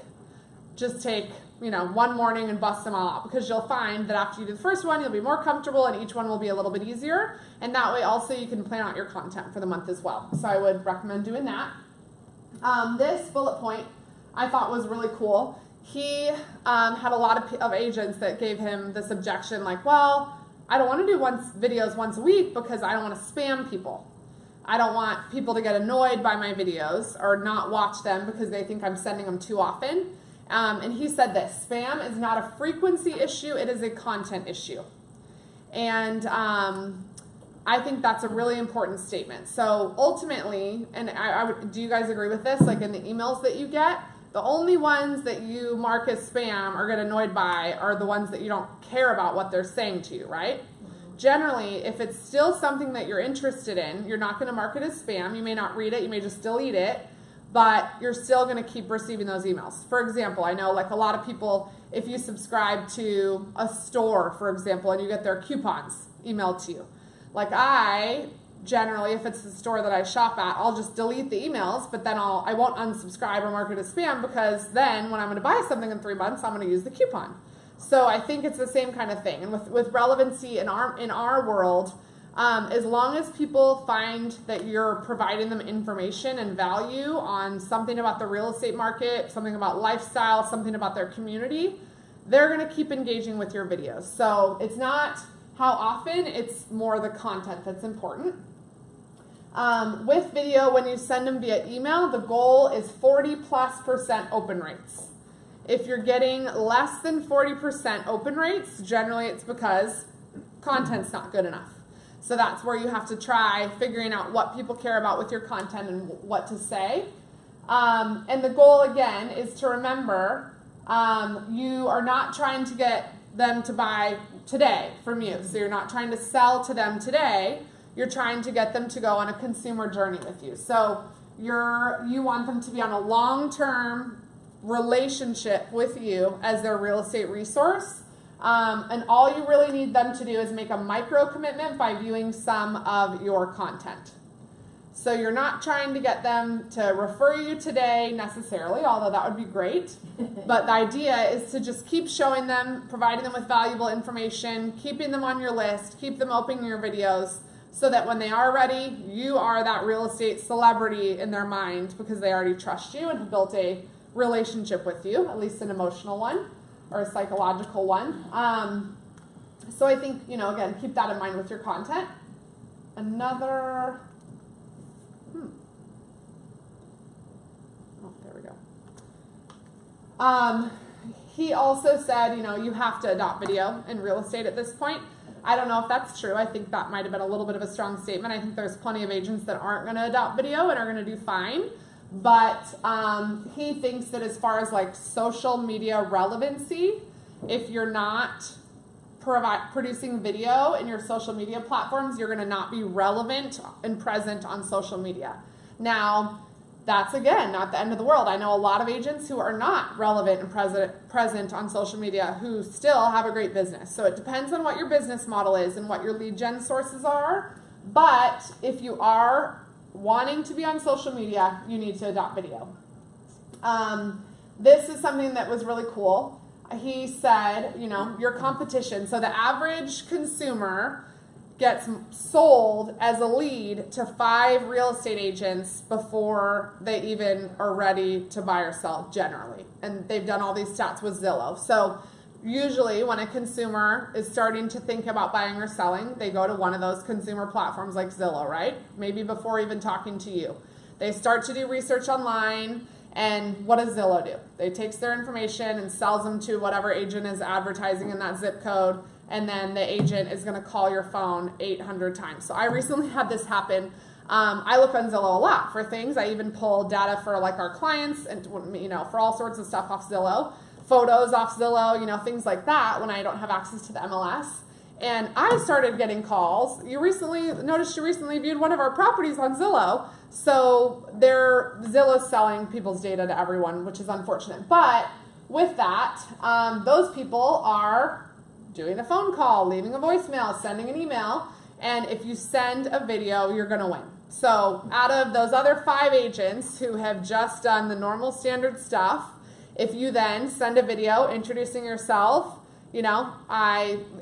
Just take, one morning and bust them all out, because you'll find that after you do the first one, you'll be more comfortable and each one will be a little bit easier. And that way also you can plan out your content for the month as well. So I would recommend doing that. This bullet point I thought was really cool. He had a lot of agents that gave him this objection, like, well, I don't want to do videos once a week because I don't want to spam people. I don't want people to get annoyed by my videos or not watch them because they think I'm sending them too often. And he said this: spam is not a frequency issue, it is a content issue. And I think that's a really important statement. So ultimately, and do you guys agree with this? Like in the emails that you get, the only ones that you mark as spam or get annoyed by are the ones that you don't care about what they're saying to you, right? Generally, if it's still something that you're interested in, you're not going to mark it as spam. You may not read it, you may just delete it, but you're still going to keep receiving those emails. For example, I know like a lot of people, if you subscribe to a store, for example, and you get their coupons emailed to you, like I generally, if it's the store that I shop at, I'll just delete the emails, but then I won't unsubscribe or mark it as spam, because then when I'm going to buy something in 3 months, I'm going to use the coupon. So I think it's the same kind of thing. And with relevancy in our world, as long as people find that you're providing them information and value on something about the real estate market, something about lifestyle, something about their community, they're going to keep engaging with your videos. So it's not how often, it's more the content that's important. With video, when you send them via email, the goal is 40+% open rates. If you're getting less than 40% open rates, generally it's because content's not good enough. So that's where you have to try figuring out what people care about with your content and what to say. And the goal, again, is to remember you are not trying to get them to buy today from you. So you're not trying to sell to them today. You're trying to get them to go on a consumer journey with you. So you want them to be on a long-term relationship with you as their real estate resource. And all you really need them to do is make a micro commitment by viewing some of your content. So you're not trying to get them to refer you today necessarily, although that would be great. But the idea is to just keep showing them, providing them with valuable information, keeping them on your list, keep them opening your videos, so that when they are ready, you are that real estate celebrity in their mind, because they already trust you and have built a relationship with you, at least an emotional one or a psychological one. So I think, again, keep that in mind with your content. Another, there we go. He also said, you have to adopt video in real estate at this point. I don't know if that's true. I think that might have been a little bit of a strong statement. I think there's plenty of agents that aren't going to adopt video and are going to do fine. But he thinks that as far as like social media relevancy, if you're not producing video in your social media platforms, you're going to not be relevant and present on social media. Now, that's, again, not the end of the world. I know a lot of agents who are not relevant and present on social media who still have a great business. So it depends on what your business model is and what your lead gen sources are. But if you are wanting to be on social media, you need to adopt video. This is something that was really cool. He said, your competition. So the average consumer gets sold as a lead to 5 real estate agents before they even are ready to buy or sell generally. And they've done all these stats with Zillow. So usually when a consumer is starting to think about buying or selling, they go to one of those consumer platforms like Zillow, right? Maybe before even talking to you. They start to do research online, and what does Zillow do? They takes their information and sells them to whatever agent is advertising in that zip code, and then the agent is going to call your phone 800 times. So I recently had this happen. I look on Zillow a lot for things. I even pull data for like our clients and, you know, for all sorts of stuff off Zillow, photos off Zillow, you know, things like that when I don't have access to the MLS. And I started getting calls. You recently viewed one of our properties on Zillow. So Zillow's selling people's data to everyone, which is unfortunate. But with that, those people are doing a phone call, leaving a voicemail, sending an email, and if you send a video, you're gonna win. So out of those other 5 agents who have just done the normal standard stuff, if you then send a video introducing yourself, you know,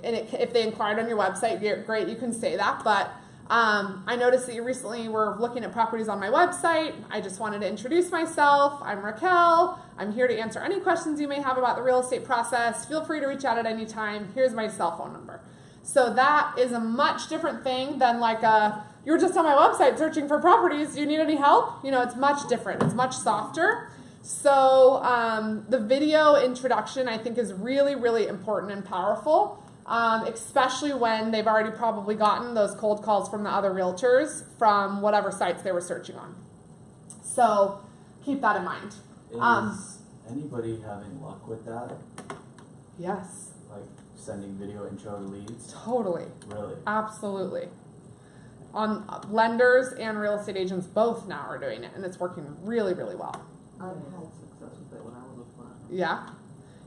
if they inquired on your website, great, you can say that, but I noticed that you recently were looking at properties on my website. I just wanted to introduce myself. I'm Raquel. I'm here to answer any questions you may have about the real estate process. Feel free to reach out at any time. Here's my cell phone number. So that is a much different thing than like you're just on my website searching for properties. Do you need any help? You know, it's much different. It's much softer. So the video introduction, I think, is really, really important and powerful. Especially when they've already probably gotten those cold calls from the other realtors from whatever sites they were searching on. So keep that in mind. Is anybody having luck with that? Yes. Like sending video intro to leads? Totally. Really? Absolutely. On lenders and real estate agents both now are doing it, and it's working really, really well. I've had success with it when I was applying. Yeah.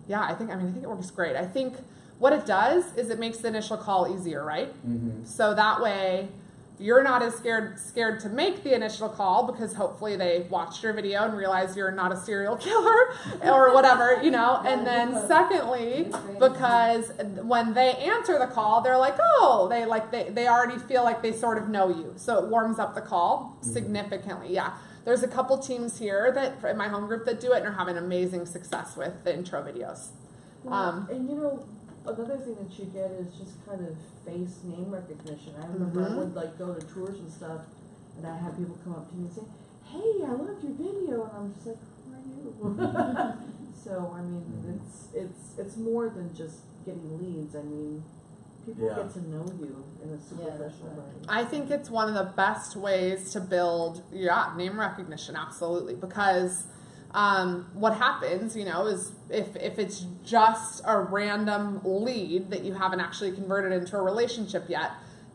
Yeah, I think it works great. I think what it does is it makes the initial call easier, right? Mm-hmm. So that way you're not as scared to make the initial call because hopefully they watched your video and realize you're not a serial killer or whatever, you know. And then secondly, because when they answer the call, they're like, oh, they already feel like they sort of know you. So it warms up the call significantly. Yeah. There's a couple teams here that in my home group that do it and are having amazing success with the intro videos. And you know, another thing that you get is just kind of face name recognition. I remember I would like go to tours and stuff, and I have people come up to me and say, "Hey, I loved your video," and I'm just like, "Who are you?" So I mean, it's more than just getting leads. I mean, people get to know you in a superficial way. I think it's one of the best ways to build, name recognition, absolutely, because what happens, you know, is if it's just a random lead that you haven't actually converted into a relationship yet,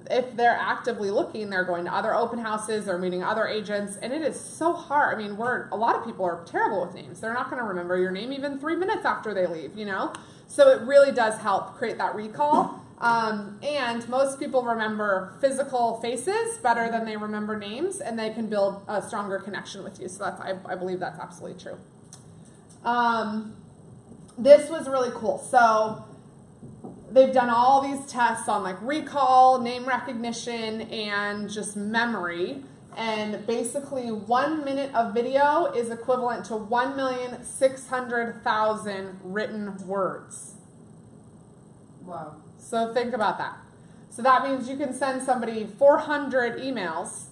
if they're actively looking, they're going to other open houses, they're meeting other agents, and it is so hard. I mean, a lot of people are terrible with names. They're not going to remember your name even 3 minutes after they leave, you know? So it really does help create that recall. And most people remember physical faces better than they remember names, and they can build a stronger connection with you. So I believe that's absolutely true. This was really cool. So they've done all these tests on like recall, name recognition, and just memory. And basically 1 minute of video is equivalent to 1,600,000 written words. Wow. So think about that. So that means you can send somebody 400 emails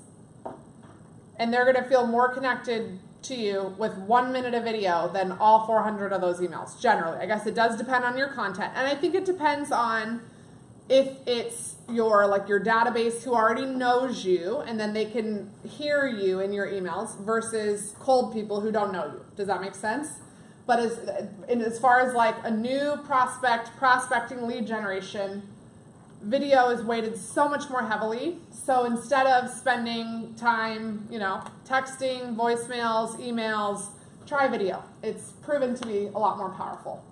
and they're going to feel more connected to you with 1 minute of video than all 400 of those emails, generally. I guess it does depend on your content. And I think it depends on if it's your database who already knows you and then they can hear you in your emails versus cold people who don't know you. Does that make sense? But as far as like a new prospecting lead generation, video is weighted so much more heavily. So instead of spending time, you know, texting, voicemails, emails, try video. It's proven to be a lot more powerful.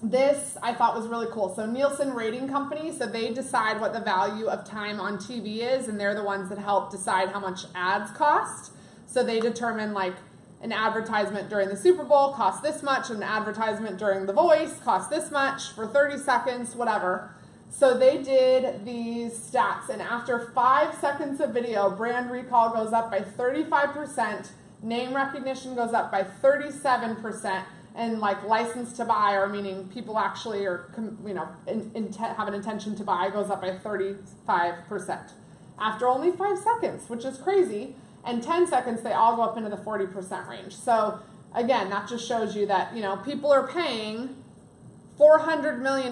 This I thought was really cool. So Nielsen Rating Company, so they decide what the value of time on TV is, and they're the ones that help decide how much ads cost. So they determine like an advertisement during the Super Bowl costs this much, an advertisement during The Voice costs this much for 30 seconds, whatever. So they did these stats, and after 5 seconds of video, brand recall goes up by 35%, name recognition goes up by 37%, and like license to buy, or meaning people actually are, have an intention to buy, goes up by 35%. After only 5 seconds, which is crazy, and 10 seconds, they all go up into the 40% range. So again, that just shows you that, people are paying $400 million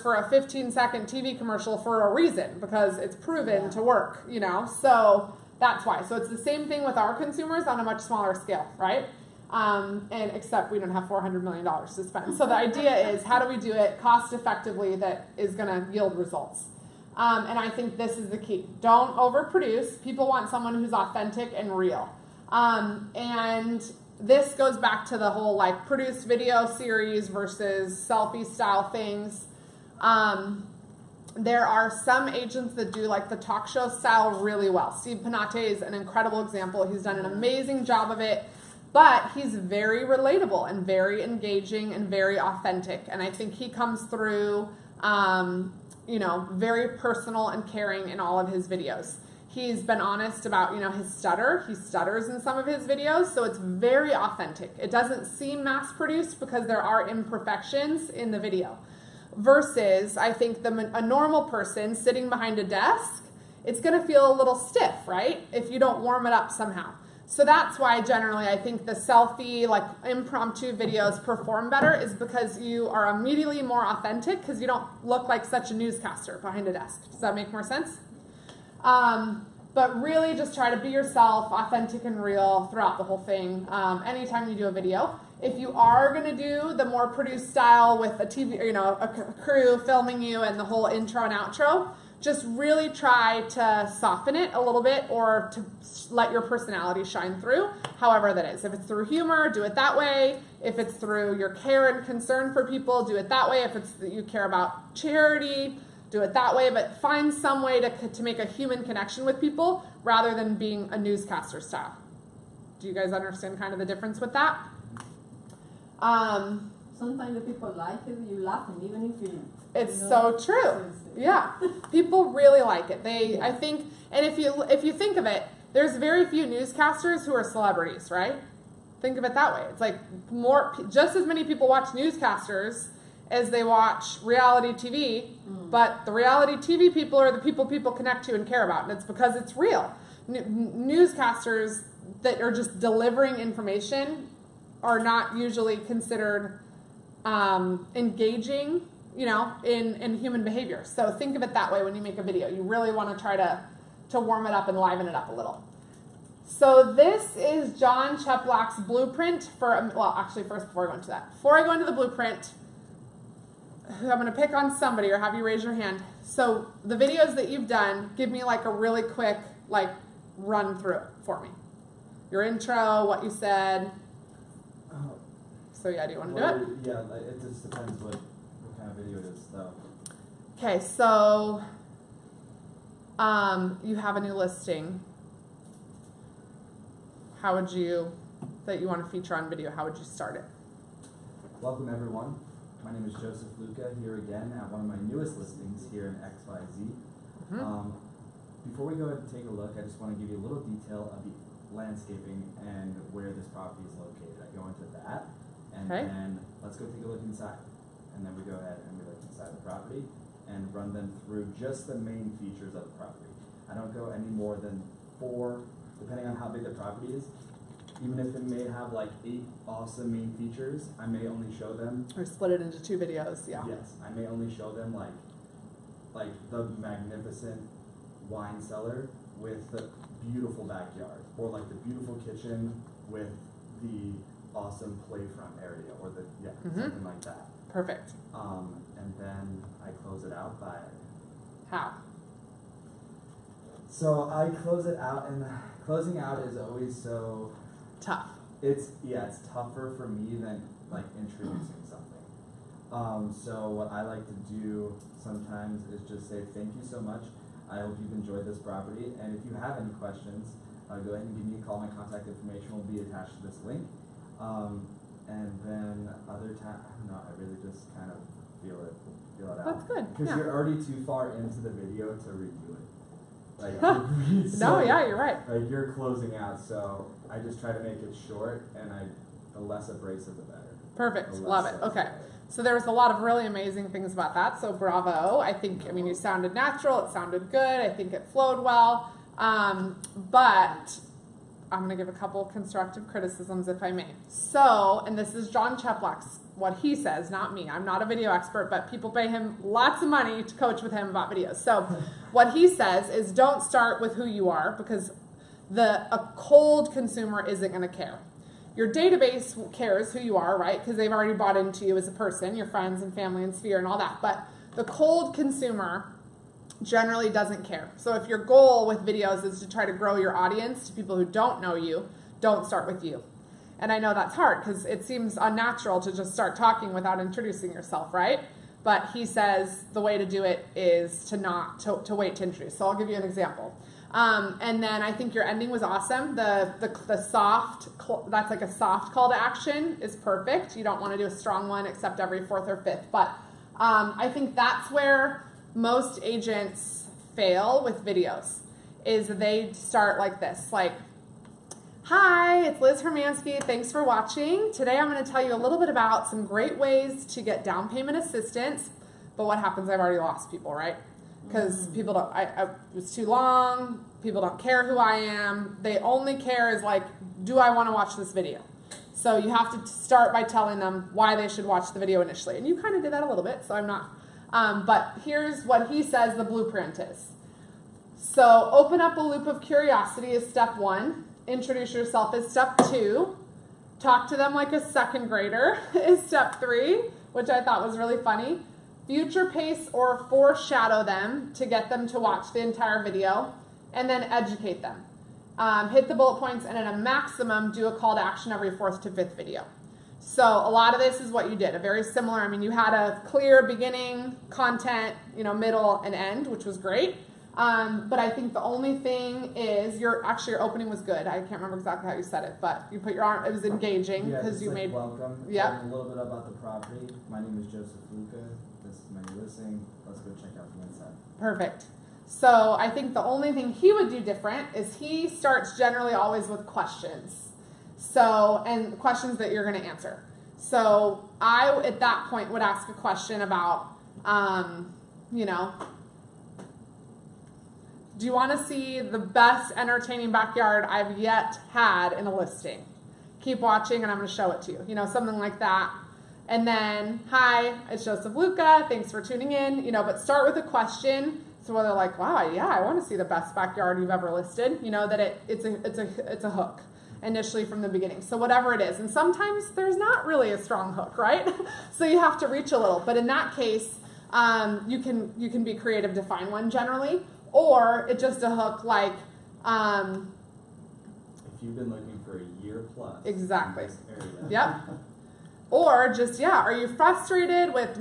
for a 15-second TV commercial for a reason, because it's proven to work, so that's why. So it's the same thing with our consumers on a much smaller scale, right? And except we don't have $400 million to spend. So the idea is, how do we do it cost effectively that is going to yield results? And I think this is the key. Don't overproduce. People want someone who's authentic and real. And this goes back to the whole like produced video series versus selfie style things. There are some agents that do like the talk show style really well. Steve Panate is an incredible example. He's done an amazing job of it, but he's very relatable and very engaging and very authentic. And I think he comes through, very personal and caring in all of his videos. He's been honest about, his stutter. He stutters in some of his videos, so it's very authentic. It doesn't seem mass-produced because there are imperfections in the video. Versus, I think a normal person sitting behind a desk, it's going to feel a little stiff, right? If you don't warm it up somehow. So that's why generally I think the selfie, like impromptu videos perform better, is because you are immediately more authentic because you don't look like such a newscaster behind a desk. Does that make more sense? But really just try to be yourself, authentic and real throughout the whole thing, anytime you do a video. If you are going to do the more produced style with a TV, a crew filming you and the whole intro and outro, just really try to soften it a little bit, or to let your personality shine through, however that is. If it's through humor, do it that way. If it's through your care and concern for people, do it that way. If it's that you care about charity, do it that way, but find some way to make a human connection with people rather than being a newscaster style. Do you guys understand kind of the difference with that? Sometimes the people like it, you laughing, even if you... It's so true. Yeah, people really like it. I think, and if you think of it, there's very few newscasters who are celebrities, right? Think of it that way. It's like just as many people watch newscasters as they watch reality TV, but the reality TV people are the people connect to and care about, and it's because it's real. Newscasters that are just delivering information are not usually considered engaging, in human behavior. So think of it that way when you make a video. You really want to try to warm it up and liven it up a little. So this is John Cheplack's blueprint for, well, actually first before I go into that, before I go into the blueprint, I'm going to pick on somebody or have you raise your hand. So the videos that you've done, give me like a really quick, run through it for me. Your intro, what you said. So yeah, do you want to do it? Yeah, it just depends what kind of video it is, though. Okay, so you have a new listing. How would you, that you want to feature on video, how would you start it? Welcome everyone. My name is Joseph Luca, here again at one of my newest listings here in XYZ. Before we go ahead and take a look, I just want to give you a little detail of the landscaping and where this property is located. I go into that, and then let's go take a look inside. And then we go ahead and we look inside the property and run them through just the main features of the property. I don't go any more than 4, depending on how big the property is. Even if it may have 8 awesome main features, I may only show them. Or split it into 2 videos, yeah. Yes, I may only show them like the magnificent wine cellar with the beautiful backyard, or the beautiful kitchen with the awesome playfront area, or something like that. Perfect. And then I close it out by... How? So I close it out, and closing out is always so... Tough. It's tougher for me than introducing something. So what I like to do sometimes is just say thank you so much. I hope you've enjoyed this property, and if you have any questions, go ahead and give me a call. My contact information will be attached to this link. And then other time, I don't know, I really just kind of feel it feel it out. That's good. Because Yeah. you're already too far into the video to redo it. Like, No, yeah, you're right. Like you're closing out, so I just try to make it short, and the less abrasive, the better. Perfect. The Love less it. so, the Okay. better. So there was a lot of really amazing things about that. So bravo. I think, I mean, you sounded natural. It sounded good. I think it flowed well. But I'm going to give a couple constructive criticisms if I may. So, and this is John Cheplack's, what he says, not me. I'm not a video expert, but people pay him lots of money to coach with him about videos. So what he says is don't start with who you are, because a cold consumer isn't going to care. Your database cares who you are, right? Because they've already bought into you as a person, your friends and family and sphere and all that. But the cold consumer generally doesn't care. So if your goal with videos is to try to grow your audience to people who don't know you, don't start with you. And I know that's hard because it seems unnatural to just start talking without introducing yourself, right? But he says the way to do it is to wait to introduce. So I'll give you an example. And then I think your ending was awesome. The soft, that's like a soft call to action is perfect. You don't want to do a strong one except every fourth or fifth. But I think that's where most agents fail with videos, is they start like this, like, hi, it's Liz Hermansky. Thanks for watching. Today I'm going to tell you a little bit about some great ways to get down payment assistance. But what happens? I've already lost people, right? Because people don't, it's too long. People don't care who I am. They only care is like, do I want to watch this video? So you have to start by telling them why they should watch the video initially. And you kind of did that a little bit, so I'm not. But here's what he says the blueprint is. So open up a loop of curiosity is step 1. Introduce yourself is step 2. Talk to them like a second grader is step 3, which I thought was really funny. Future pace or foreshadow them to get them to watch the entire video, and then educate them. Hit the bullet points, and at a maximum, do a call to action every 4th to 5th video. So a lot of this is what you did, a very similar, I mean, you had a clear beginning, content, middle, and end, which was great. But I think the only thing is your opening was good. I can't remember exactly how you said it, but you put your arm, it was engaging because you made welcome. Yeah. Talking a little bit about the property. My name is Joseph Luca. This is my new listing. Let's go check out the inside. perfect. So I think the only thing he would do different is he starts generally always with questions. So, and questions that you're going to answer. So I, at that point, would ask a question about, do you want to see the best entertaining backyard I've yet had in a listing? Keep watching and I'm going to show it to you. Something like that. And then, hi, it's Joseph Luca. Thanks for tuning in. But start with a question. So where they're like, wow, yeah, I want to see the best backyard you've ever listed. That it's a hook initially from the beginning. So whatever it is. And sometimes there's not really a strong hook, right? So you have to reach a little. But in that case, you can be creative to find one generally. Or it's just a hook like, if you've been looking for a year plus. Exactly. In this area. Yep. Or just, are you frustrated with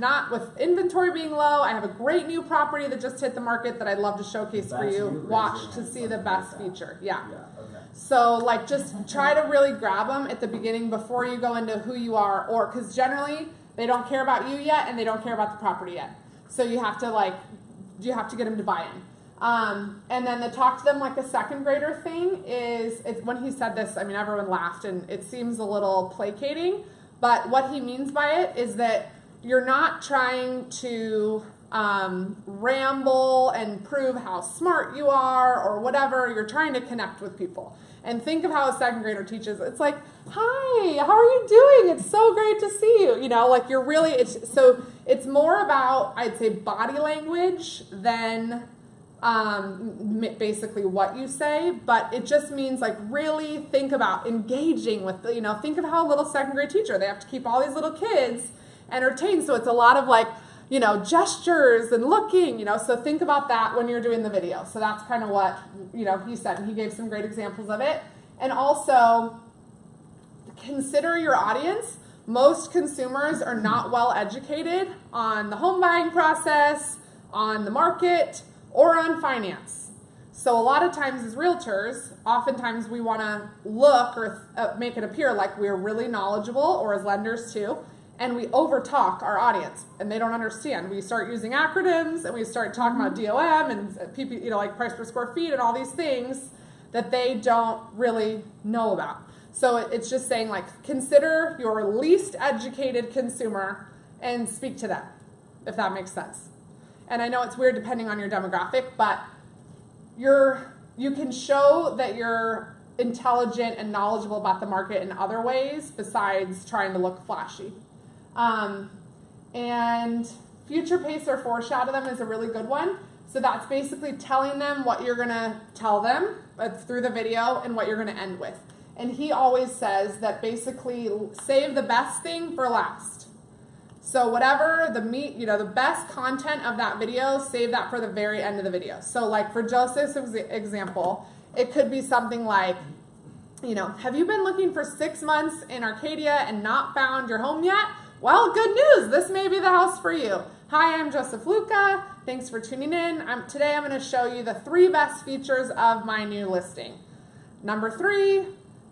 inventory being low? I have a great new property that just hit the market that I'd love to showcase for That's you. you Watch raising to hand, see the something best like that. feature. Yeah. Yeah, okay. So just try to really grab them at the beginning before you go into who you are, or because generally they don't care about you yet and they don't care about the property yet. So you have to get them to buy in. And then the talk to them like a second grader thing is, when he said this, everyone laughed and it seems a little placating, but what he means by it is that you're not trying to ramble and prove how smart you are or whatever. You're trying to connect with people. And think of how a second grader teaches. It's like, hi, how are you doing? It's so great to see you. It's more about, I'd say, body language than basically what you say, but it just means really think about engaging with, think of how a little second grade teacher, they have to keep all these little kids entertained. So it's a lot of gestures and looking, so think about that when you're doing the video. So that's kind of what, he said, and he gave some great examples of it. And also consider your audience. Most consumers are not well educated on the home buying process, on the market, or on finance. So a lot of times as realtors, oftentimes we want to look or make it appear like we're really knowledgeable, or as lenders too, and we overtalk our audience and they don't understand. We start using acronyms and we start talking about DOM and PP, like price per square feet and all these things that they don't really know about. So it's just saying, like, consider your least educated consumer and speak to them, if that makes sense. And I know it's weird depending on your demographic, but you can show that you're intelligent and knowledgeable about the market in other ways besides trying to look flashy. And future pace or foreshadow them is a really good one. So that's basically telling them what you're gonna tell them through the video and what you're gonna end with. And he always says that basically save the best thing for last. So whatever the the best content of that video, save that for the very end of the video. So like for Joseph's example, it could be something like, have you been looking for 6 months in Arcadia and not found your home yet? Well, good news. This may be the house for you. Hi, I'm Joseph Luca. Thanks for tuning in. Today I'm going to show you the 3 best features of my new listing. Number 3,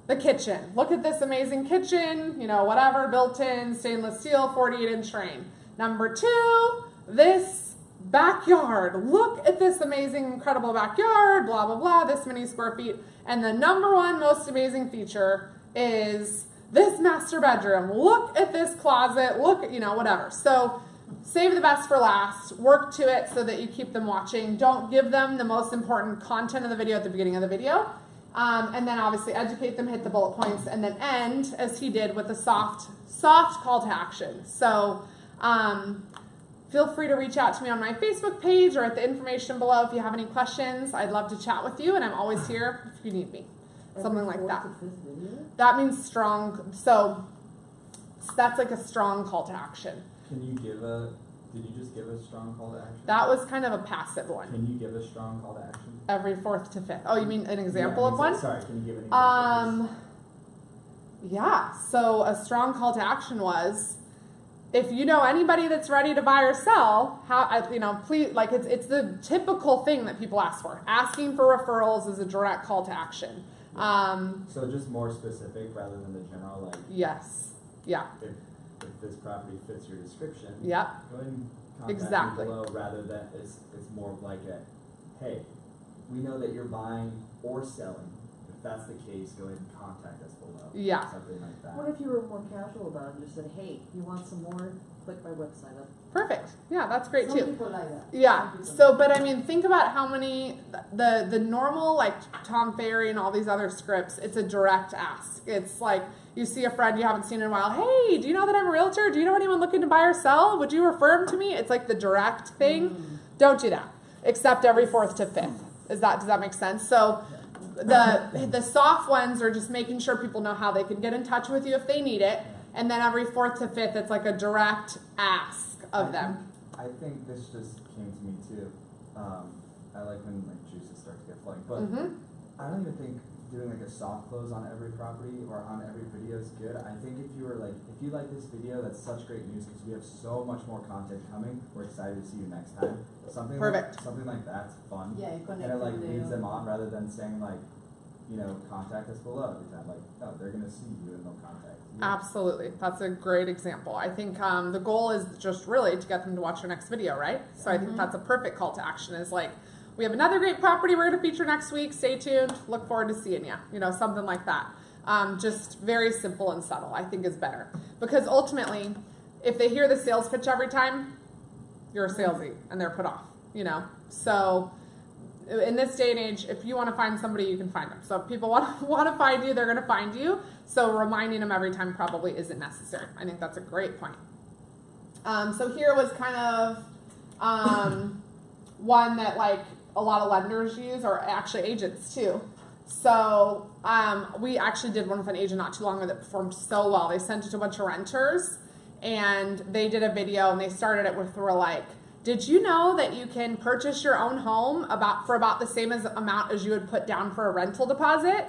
the kitchen. Look at this amazing kitchen, whatever, built-in, stainless steel, 48-inch rain. Number 2, this backyard. Look at this amazing, incredible backyard, blah, blah, blah, this many square feet. And the number 1 most amazing feature is this master bedroom. Look at this closet, look at, whatever. So save the best for last, work to it so that you keep them watching. Don't give them the most important content of the video at the beginning of the video. And then obviously educate them, hit the bullet points, and then end, as he did, with a soft call to action. So feel free to reach out to me on my Facebook page or at the information below if you have any questions. I'd love to chat with you, and I'm always here if you need me. Something like that. That means strong. So that's like a strong call to action. Did you just give a strong call to action? That was kind of a passive one. Can you give a strong call to action? Every 4th to 5th. Oh, you mean an example of one? Sorry, can you give an example? Yeah. So a strong call to action was, if you know anybody that's ready to buy or sell, please, like it's the typical thing that people ask for. Asking for referrals is a direct call to action. So just more specific rather than the general, like. Yes. Yeah. If this property fits your description. Yep. Go ahead and contact Exactly. me below, rather than it's more of like hey, we know that you're buying or selling. If that's the case, go ahead and contact us below. Yeah. Something like that. What if you were more casual about it and just said, hey, you want some more? Click my website up. Perfect. Yeah, that's great Some too. people like that. Yeah. Some people So, but I mean, think about how many the normal, like Tom Ferry and all these other scripts. It's a direct ask. It's like you see a friend you haven't seen in a while. Hey, do you know that I'm a realtor? Do you know anyone looking to buy or sell? Would you refer them to me? It's like the direct thing. Don't do that. Except every 4th to 5th. Does that make sense? So the soft ones are just making sure people know how they can get in touch with you if they need it. And then every 4th to 5th, it's like a direct ask of them. I think this just came to me too. I like when juices start to get flowing, but I don't even think doing like a soft close on every property or on every video is good. I think if you like this video, that's such great news because we have so much more content coming. We're excited to see you next time. Something like that's fun. Yeah, you connect and it like with leads them. them on rather than saying like, contact us below every time. Like, no, they're gonna see you and they'll contact you. Absolutely. That's a great example. I think the goal is just really to get them to watch your next video, right? So I think that's a perfect call to action is like, we have another great property we're going to feature next week. Stay tuned. Look forward to seeing you. Something like that. Just very simple and subtle, I think is better. Because ultimately, if they hear the sales pitch every time, you're a salesy and they're put off, So in this day and age, if you want to find somebody, you can find them. So if people want to find you, they're going to find you. So reminding them every time probably isn't necessary. I think that's a great point. So here was kind of one that like a lot of lenders use, or actually agents too. So we actually did one with an agent not too long ago that performed so well. They sent it to a bunch of renters and they did a video and they started it with, we're like, did you know that you can purchase your own home for about the same amount as you would put down for a rental deposit?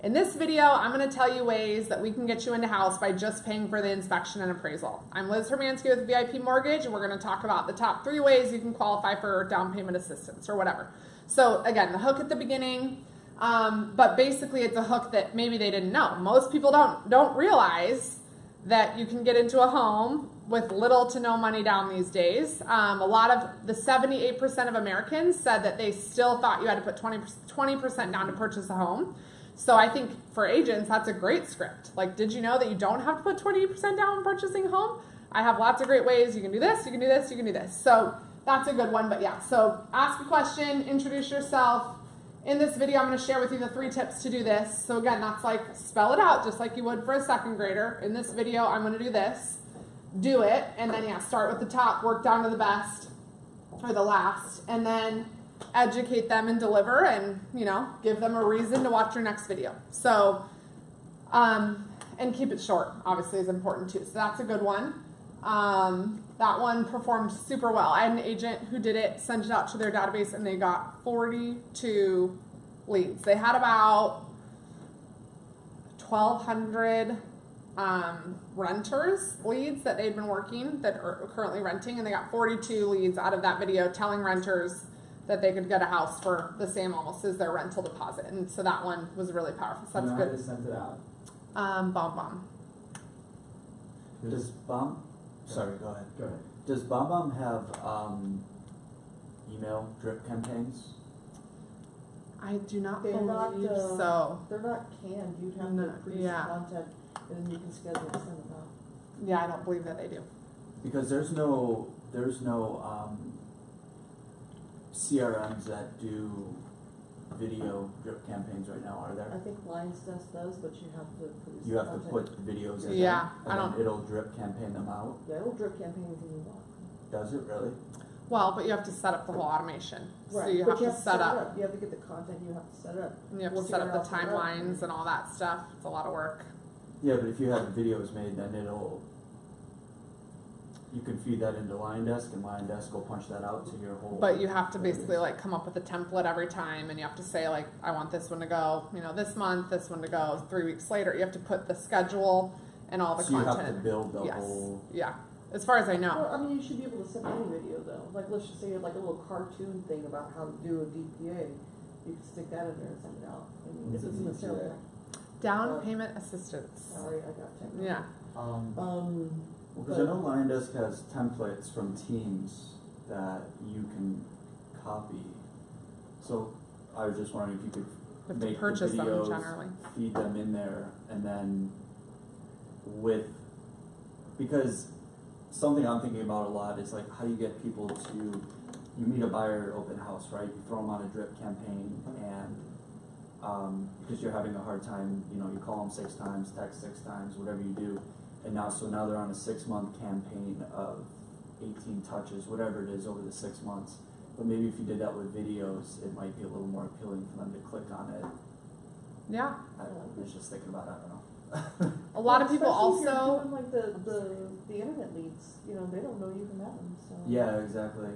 In this video, I'm going to tell you ways that we can get you into house by just paying for the inspection and appraisal. I'm Liz Hermansky with VIP Mortgage, and we're going to talk about the top 3 ways you can qualify for down payment assistance or whatever. So again, the hook at the beginning, but basically it's a hook that maybe they didn't know. Most people don't realize that you can get into a home with little to no money down these days. A lot of the 78% of Americans said that they still thought you had to put 20% down to purchase a home. So I think for agents, that's a great script. Like, did you know that you don't have to put 20% down when purchasing a home? I have lots of great ways. You can do this, you can do this, you can do this. So that's a good one. But yeah, so ask a question, introduce yourself. In this video, I'm going to share with you the 3 tips to do this. So again, that's like spell it out just like you would for a second grader. In this video, I'm going to do this. Do it. And then, yeah, start with the top, work down to the best or the last. And then educate them and deliver and, you know, give them a reason to watch your next video. So, and keep it short, obviously, is important too. So that's a good one. That one performed super well. I had an agent who did it, sent it out to their database, and they got 42 leads. They had about 1,200 renters leads that they'd been working that are currently renting, and they got 42 leads out of that video telling renters that they could get a house for the same almost as their rental deposit. And so that one was really powerful. So that's How good. they sent it out? BombBomb. Does Bomb? Sorry, go ahead. Go ahead. Does BombBomb have email drip campaigns? I do not They're not, believe so. They're not canned, you'd have No, to produce yeah. content, and then you can schedule and send them out. Yeah, I don't believe that they do. Because there's no CRMs that do video drip campaigns right now, are I there? think Lions Nest does, but you have to produce You have to content. put videos in Yeah, there, I and then don't- it'll drip campaign them out. Yeah, it'll drip campaign anything you want. Does it really? Well, but you have to set up the whole automation. So Right, you but have to set it up. You have to get the content, you have to set it up. And you have to Once set you up the get it all set up, timelines and all that stuff. It's a lot of work. Yeah, but if you have videos made, then you can feed that into LionDesk, and LionDesk will punch that out to your whole. But you have to basically like come up with a template every time, and you have to say like, I want this one to go, you know, this month, this one to go 3 weeks later. You have to put the schedule and all the So you content. have to build the Yes. whole. Yeah, as far as I know. Well, I mean, you should be able to send any video though. Like, let's just say you have like a little cartoon thing about how to do a DPA. You can stick that in there and send it out. I mean, What's it a doesn't necessarily. DPA? Down payment assistance. Sorry, I got technical. Yeah. Because I know LionDesk has templates from Teams that you can copy. So I was just wondering if you You could have to make purchase the them videos, generally. feed them in there, and then because something I'm thinking about a lot is like, how do you get people to, you meet a buyer at open house, right? You throw them on a drip campaign, and because you're having a hard time, you know, you call them 6 times, text 6 times, whatever you do, and now they're on a 6-month campaign of 18 touches, whatever it is, over the 6 months. But maybe if you did that with videos, it might be a little more appealing for them to click on it. Yeah. I was just thinking about it, I don't know. A lot of people Especially if you're also. doing, like the internet leads, you know, they don't know you from Adam, so. Yeah, exactly.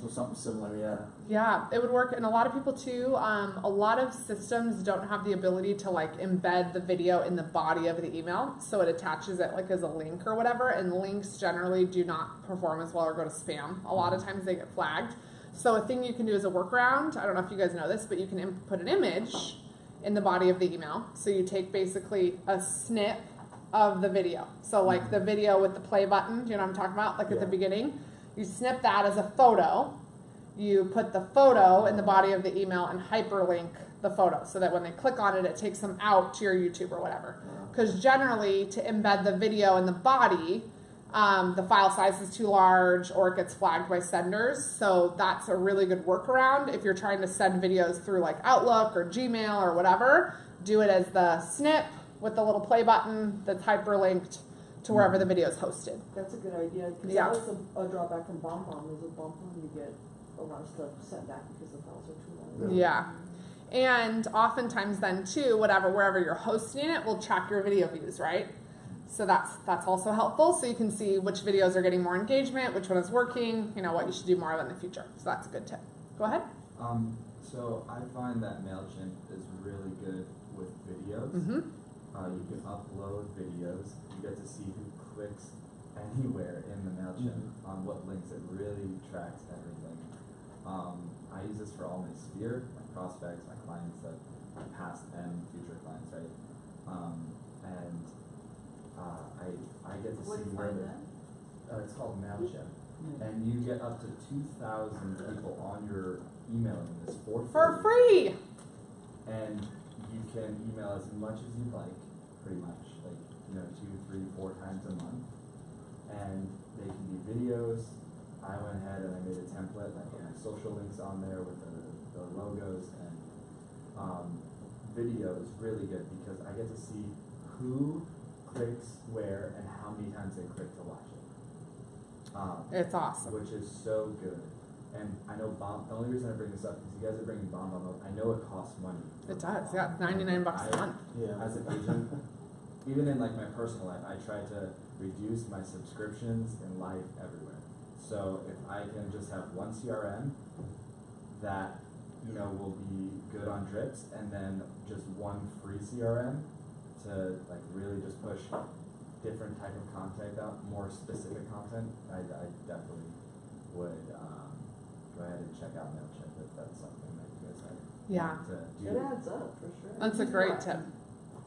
So something similar, yeah. Yeah, it would work, and a lot of people too. A lot of systems don't have the ability to like embed the video in the body of the email, so it attaches it like as a link or whatever. And links generally do not perform as well or go to spam. A lot of times they get flagged. So a thing you can do as a workaround. I don't know if you guys know this, but you can put an image in the body of the email. So you take basically a snip of the video. So like the video with the play button, you know what I'm talking about? Like at the beginning. You snip that as a photo, you put the photo in the body of the email and hyperlink the photo so that when they click on it, it takes them out to your YouTube or whatever. Because generally, to embed the video in the body, the file size is too large or it gets flagged by senders. So that's a really good workaround. If you're trying to send videos through like Outlook or Gmail or whatever, do it as the snip with the little play button that's hyperlinked to wherever the video is hosted. That's a good idea, because Yeah. that was a drawback from BombBomb, is with BombBomb you get a lot of stuff sent back because the files are too long. Yeah. And oftentimes then too, wherever you're hosting it will track your video views, right? So that's also helpful. So you can see which videos are getting more engagement, which one is working, you know, what you should do more of in the future. So that's a good tip. Go ahead. So I find that MailChimp is really good with videos. Mm-hmm. You can upload videos. You get to see who clicks anywhere in the MailChimp on what links. It really tracks everything. I use this for all my sphere, my prospects, my clients, that past and future clients, right? And I get to Where see do you where find the, that? it's called MailChimp, and you get up to 2,000 people on your emailing list for For free. and you can email as much as you'd like, pretty much, like, 2, 3, 4 times a month, and they can be videos. I went ahead and I made a template, I put my social links on there with the logos, and video is really good because I get to see who clicks where and how many times they click to watch it. It's awesome. Which is so good. And I know the only reason I bring this up is you guys are bringing BombBomb up. I know it costs money. It does, yeah, $99 a month. Yeah. As an agent, even in like my personal life, I try to reduce my subscriptions in life everywhere. So if I can just have one CRM that, will be good on drips, and then just one free CRM to like really just push different type of content out, more specific content, I definitely would go ahead and check out MailChimp if that's something that you guys Yeah. want to do. It adds up for sure. That's a great tip.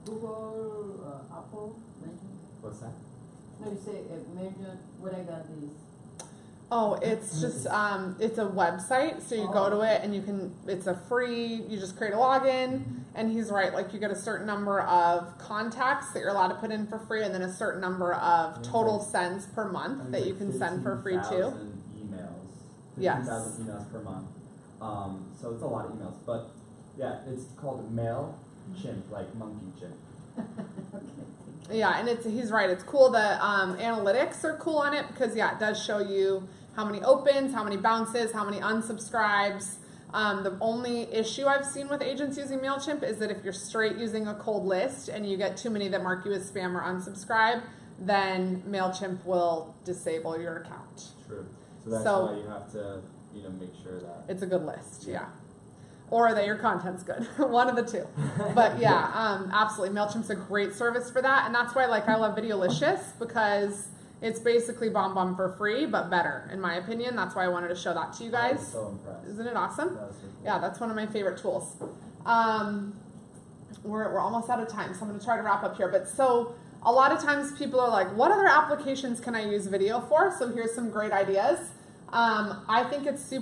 Google, Apple, mention. What's that? No, you say mention. What I got this. Oh, it's just it's a website, so you go to it and it's a free, you just create a login, and he's right, like you get a certain number of contacts that you're allowed to put in for free, and then a certain number of total sends per month that you can send for free too. 15,000 emails. Yes. 15,000 emails per month. So it's a lot of emails, but yeah, it's called MailChimp, like monkey chimp. Yeah, and he's right, it's cool. The analytics are cool on it because it does show you how many opens, how many bounces, how many unsubscribes. The only issue I've seen with agents using MailChimp is that if you're straight using a cold list and you get too many that mark you as spam or unsubscribe, then MailChimp will disable your account. True. So that's So- why you have to, make sure that. It's a good list, yeah. Or that your content's good. One of the two. But yeah, absolutely. MailChimp's a great service for that. And that's why I love Videolicious, because it's basically BombBomb for free, but better, in my opinion. That's why I wanted to show that to you I was guys. so impressed. Isn't it awesome? That was so cool. Yeah, that's one of my favorite tools. We're almost out of time, so I'm going to try to wrap up here. But so a lot of times people are like, what other applications can I use video for? So here's some great ideas. I think it's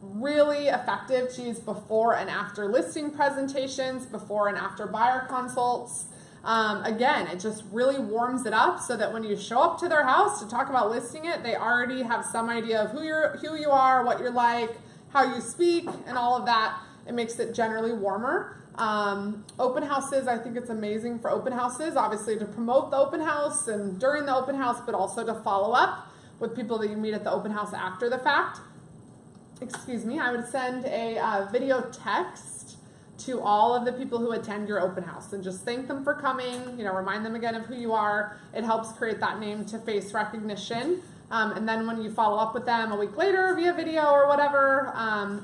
really effective to use before and after listing presentations, before and after buyer consults. Again, it just really warms it up so that when you show up to their house to talk about listing it, they already have some idea of who you are, what you're like, how you speak, and all of that. It makes it generally warmer. Open houses, I think it's amazing for open houses, obviously to promote the open house and during the open house, but also to follow up with people that you meet at the open house after the fact. Excuse me, I would send a video text to all of the people who attend your open house and just thank them for coming, remind them again of who you are. It helps create that name to face recognition. And then when you follow up with them a week later via video or whatever,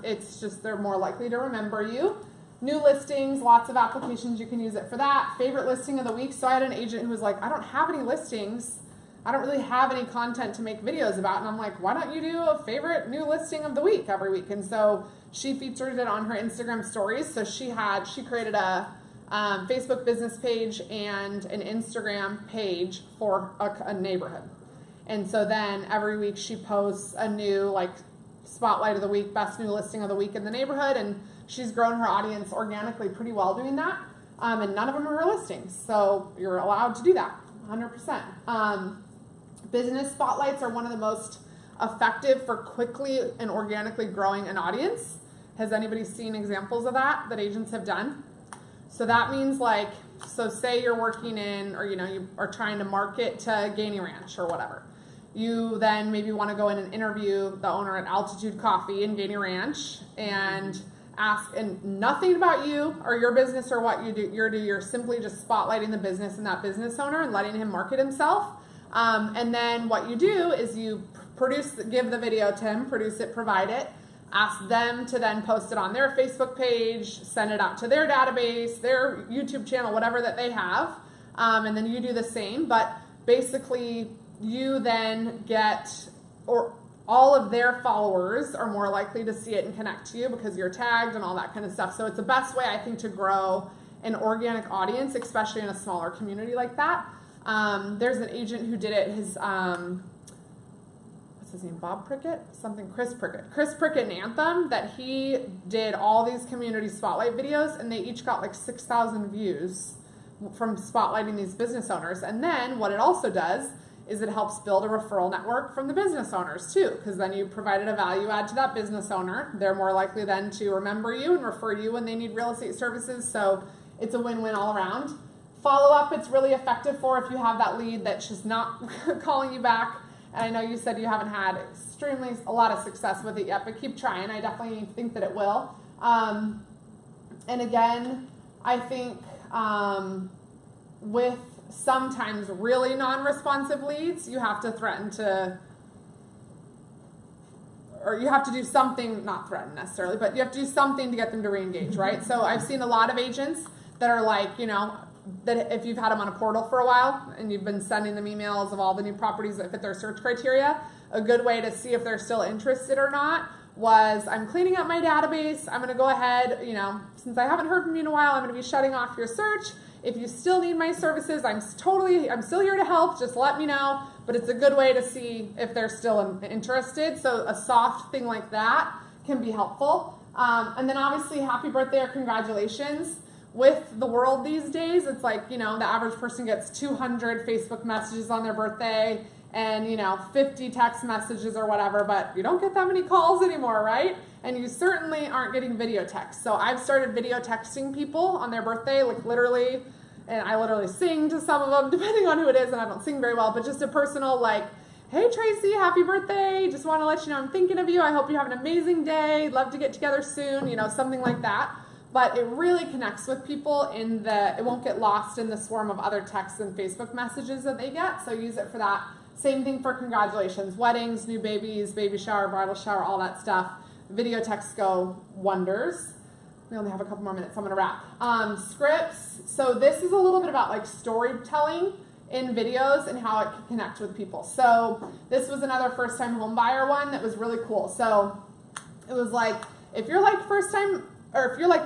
it's just they're more likely to remember you. New listings, lots of applications you can use it for that. Favorite listing of the week. So I had an agent who was like, I don't have any listings. I don't really have any content to make videos about. And I'm like, why don't you do a favorite new listing of the week every week? And so she featured it on her Instagram stories. So she created a Facebook business page and an Instagram page for a neighborhood. And so then every week she posts a new spotlight of the week, best new listing of the week in the neighborhood. And she's grown her audience organically pretty well doing that. And none of them are her listings. So you're allowed to do that 100%. Business spotlights are one of the most effective for quickly and organically growing an audience. Has anybody seen examples of that agents have done? So that means so say you're working in, or you are trying to market to Gainey Ranch or whatever. You then maybe want to go in and interview the owner at Altitude Coffee in Gainey Ranch and ask, and nothing about you or your business or what you do. You're simply just spotlighting the business and that business owner and letting him market himself. And then what you do is you give the video to him, produce it, provide it, ask them to then post it on their Facebook page, send it out to their database, their YouTube channel, whatever that they have. And then you do the same, but basically you then all of their followers are more likely to see it and connect to you because you're tagged and all that kind of stuff. So it's the best way, I think, to grow an organic audience, especially in a smaller community like that. There's an agent who did it. What's his name? Bob Prickett? Chris Prickett. Chris Prickett and Anthem, that he did all these community spotlight videos, and they each got like 6,000 views from spotlighting these business owners. And then what it also does is it helps build a referral network from the business owners too, because then you provided a value add to that business owner. They're more likely then to remember you and refer you when they need real estate services. So it's a win-win all around. Follow up, it's really effective for if you have that lead that's just not calling you back. And I know you said you haven't had a lot of success with it yet, but keep trying. I definitely think that it will. And again, I think with sometimes really non-responsive leads, you have to threaten to, or you have to do something, not threaten necessarily, but you have to do something to get them to re-engage, right? So I've seen a lot of agents that are like, that if you've had them on a portal for a while and you've been sending them emails of all the new properties that fit their search criteria, a good way to see if they're still interested or not was, I'm cleaning up my database. I'm going to go ahead, since I haven't heard from you in a while, I'm going to be shutting off your search. If you still need my services, I'm still here to help. Just let me know. But it's a good way to see if they're still interested. So a soft thing like that can be helpful. And then obviously, happy birthday or congratulations. With the world these days, it's like, the average person gets 200 Facebook messages on their birthday and, 50 text messages or whatever, but you don't get that many calls anymore, right? And you certainly aren't getting video texts. So I've started video texting people on their birthday, like literally, and I literally sing to some of them, depending on who it is, and I don't sing very well, but just a personal, like, hey Tracy, happy birthday, just want to let you know I'm thinking of you, I hope you have an amazing day, love to get together soon, something like that. But it really connects with people it won't get lost in the swarm of other texts and Facebook messages that they get, so use it for that. Same thing for congratulations, weddings, new babies, baby shower, bridal shower, all that stuff. Video texts go wonders. We only have a couple more minutes, so I'm gonna wrap. Scripts, so this is a little bit about like storytelling in videos and how it can connect with people. So this was another first-time home buyer one that was really cool. So it was like, if you're like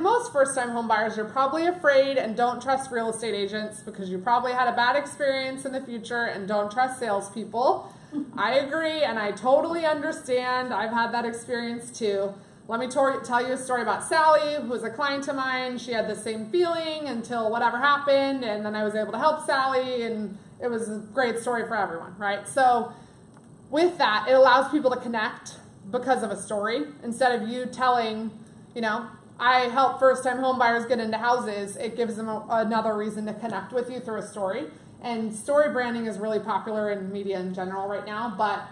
most first-time home buyers, you're probably afraid and don't trust real estate agents because you probably had a bad experience in the future and don't trust salespeople. I agree, and I totally understand. I've had that experience too. Let me tell you a story about Sally, who was a client of mine. She had the same feeling until whatever happened, and then I was able to help Sally, and it was a great story for everyone, right? So with that, it allows people to connect because of a story. Instead of you telling, I help first-time home buyers get into houses, it gives them another reason to connect with you through a story. And story branding is really popular in media in general right now, but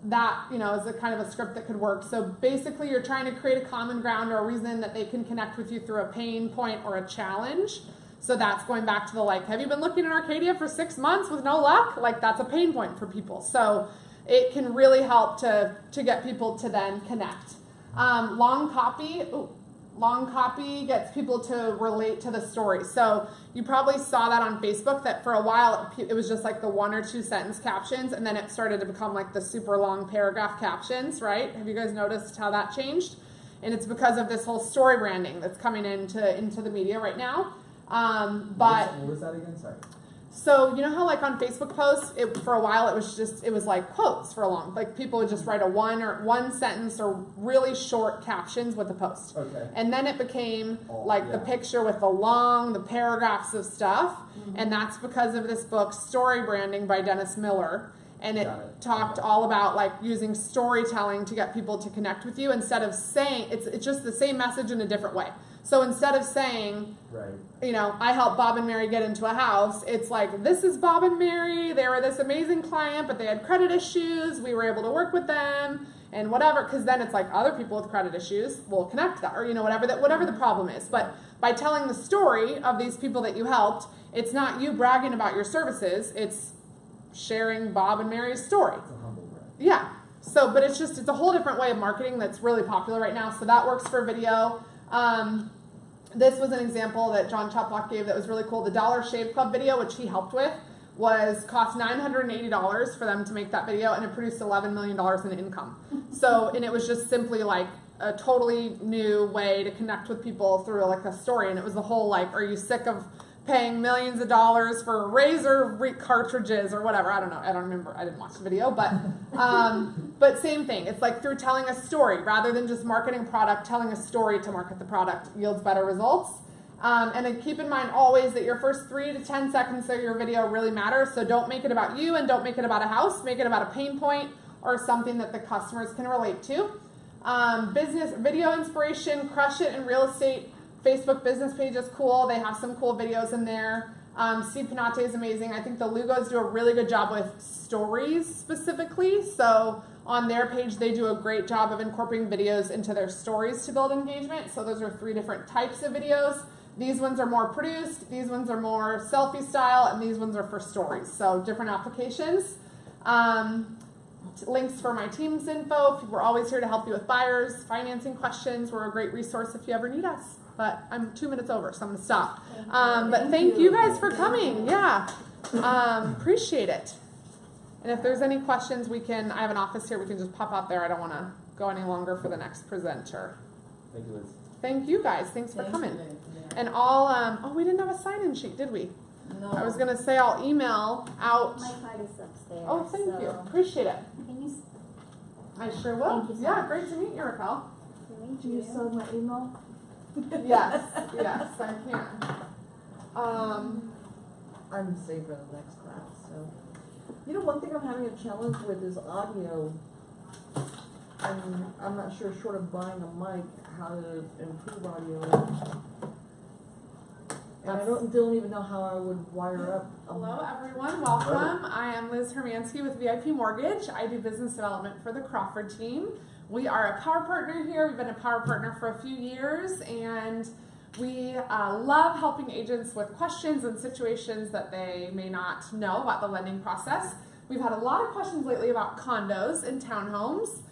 that, is a kind of a script that could work. So basically, you're trying to create a common ground or a reason that they can connect with you through a pain point or a challenge. So that's going back to the, have you been looking in Arcadia for 6 months with no luck? That's a pain point for people. So it can really help to get people to then connect. Long copy gets people to relate to the story. So you probably saw that on Facebook that for a while it was just like the 1 or 2 sentence captions, and then it started to become like the super long paragraph captions, right? Have you guys noticed how that changed? And it's because of this whole story branding that's coming into the media right now. But what was that again? Sorry. So you know how like on Facebook posts, for a while it was like quotes for a long, like people would just write a one sentence or really short captions with the post. Okay. And then it became the picture with the paragraphs of stuff. Mm-hmm. And that's because of this book, Story Branding by Dennis Miller. And it talked all about like using storytelling to get people to connect with you instead of saying, it's just the same message in a different way. So instead of saying, I helped Bob and Mary get into a house, it's like, this is Bob and Mary. They were this amazing client, but they had credit issues. We were able to work with them and whatever, because then it's like other people with credit issues will connect that, or, whatever the problem is. But by telling the story of these people that you helped, it's not you bragging about your services. It's sharing Bob and Mary's story. It's a humble brag. Yeah. So, but it's a whole different way of marketing that's really popular right now. So that works for video. This was an example that John Choplock gave that was really cool. The Dollar Shave Club video, which he helped with, cost $980 for them to make that video, and it produced $11 million in income. So, and it was just simply like a totally new way to connect with people through like a story. And it was the whole like, are you sick of paying millions of dollars for razor cartridges or whatever. I don't know. I don't remember. I didn't watch the video, but same thing. It's like through telling a story rather than just marketing product, telling a story to market the product yields better results. And then keep in mind always that your first 3 to 10 seconds of your video really matter. So don't make it about you and don't make it about a house. Make it about a pain point or something that the customers can relate to. Business video inspiration, crush it in real estate. Facebook business page is cool. They have some cool videos in there. Steve Panate is amazing. I think the Lugos do a really good job with stories specifically. So on their page, they do a great job of incorporating videos into their stories to build engagement. So those are 3 different types of videos. These ones are more produced, these ones are more selfie style, and these ones are for stories. So different applications. Links for my team's info. We're always here to help you with buyers, financing questions. We're a great resource if you ever need us. But I'm 2 minutes over, so I'm gonna stop. But thank you guys for coming. Yeah, appreciate it. And if there's any questions, I have an office here. We can just pop out there. I don't want to go any longer for the next presenter. Thank you, Liz. Thank you guys. Thanks for coming. Yeah. And oh, we didn't have a sign-in sheet, did we? No. I was gonna say I'll email out. My card is upstairs. Oh, thank so you. Appreciate it. Can you I sure will. Thank you so Yeah, much. great to meet you, Raquel. meet Do you send my email? Yes, yes, I can. I'm saving for the next class, so. You know, one thing I'm having a challenge with is audio. And I'm not sure, short of buying a mic, how to improve audio. And I don't even know how I would wire up. Hello, everyone. Welcome. I am Liz Hermansky with VIP Mortgage. I do business development for the Crawford team. We are a power partner here. We've been a power partner for a few years, and we love helping agents with questions and situations that they may not know about the lending process. We've had a lot of questions lately about condos and townhomes.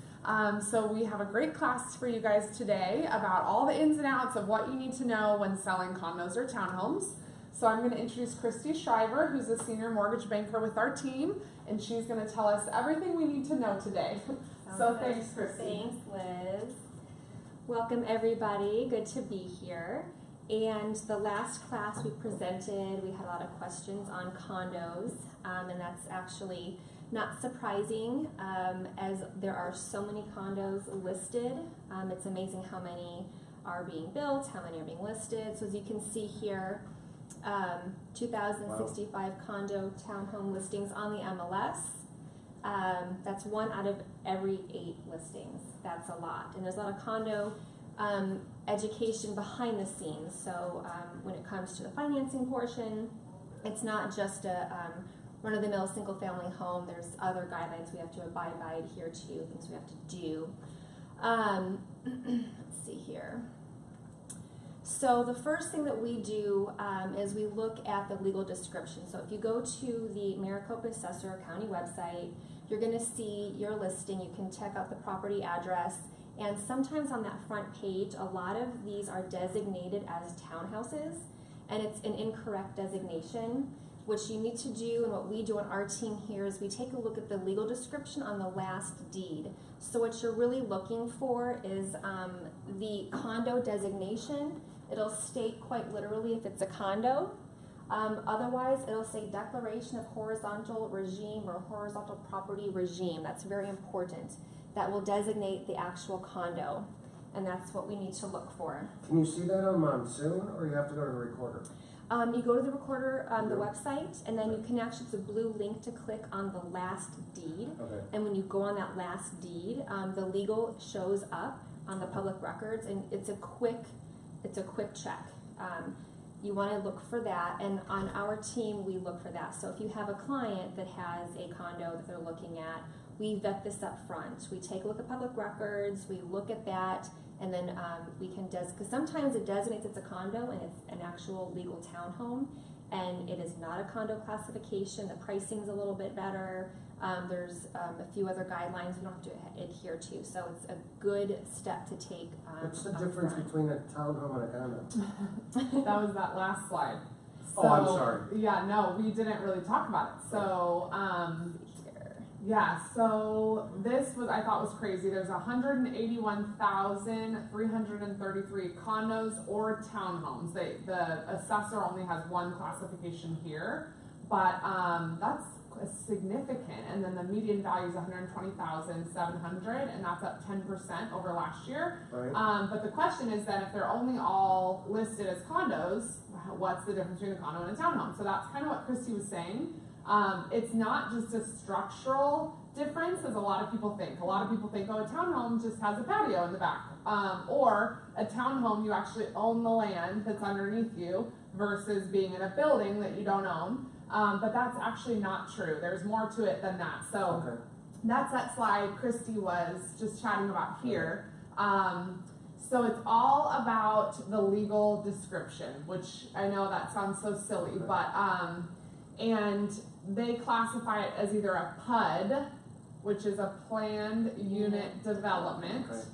So we have a great class for you guys today about all the ins and outs of what you need to know when selling condos or townhomes. So I'm going to introduce Christy Shriver, who's a senior mortgage banker with our team, and she's going to tell us everything we need to know today. So thanks, Christy. Thanks, Liz. Welcome, everybody. Good to be here. And the last class we presented, we had a lot of questions on condos, and that's actually not surprising, as there are so many condos listed. It's amazing how many are being built, how many are being listed. So as you can see here, 2,065 condo townhome listings on the MLS. That's 1 out of every 8 listings. That's a lot. And there's a lot of condo education behind the scenes. So when it comes to the financing portion, it's not just a run-of-the-mill single-family home. There's other guidelines we have to abide by, adhere to, things we have to do. Let's see here. So the first thing that we do is we look at the legal description. So if you go to the Maricopa Assessor County website, you're going to see your listing. You can check out the property address. And sometimes on that front page, a lot of these are designated as townhouses, and it's an incorrect designation. What you need to do, and what we do on our team here, is we take a look at the legal description on the last deed. So what you're really looking for is the condo designation. It'll state quite literally if it's a condo. Otherwise, it'll say declaration of horizontal regime or horizontal property regime. That's very important. That will designate the actual condo, and that's what we need to look for. Can you see that on Monsoon, or you have to go to the recorder? You go to the recorder on the website, and then you can actually, it's a blue link to click on the last deed. Okay. And when you go on that last deed, the legal shows up on the public records, and it's a quick check. You want to look for that, and on our team, we look for that. So if you have a client that has a condo that they're looking at, we vet this up front. We take a look at public records, we look at that, and then we can because sometimes it designates it's a condo and it's an actual legal townhome, and it is not a condo classification. The pricing's a little bit better. There's a few other guidelines we don't have to adhere to, so it's a good step to take. What's the difference between a townhome and a condo? That was that last slide. Oh, I'm sorry. Yeah, no, we didn't really talk about it. So, Yeah, so this was, I thought was crazy. There's 181,333 condos or townhomes. The assessor only has one classification here, but that's significant. And then the median value is 120,700, and that's up 10% over last year. Right. But the question is then, if they're only all listed as condos, what's the difference between a condo and a townhome? So that's kind of what Christy was saying. It's not just a structural difference, as a lot of people think. A lot of people think, oh, a townhome just has a patio in the back. Or a townhome, you actually own the land that's underneath you versus being in a building that you don't own. But that's actually not true. There's more to it than that. So Okay. that's that slide Christy was just chatting about here. So it's all about the legal description, which I know that sounds so silly, but and they classify it as either a PUD, which is a planned unit development, Okay.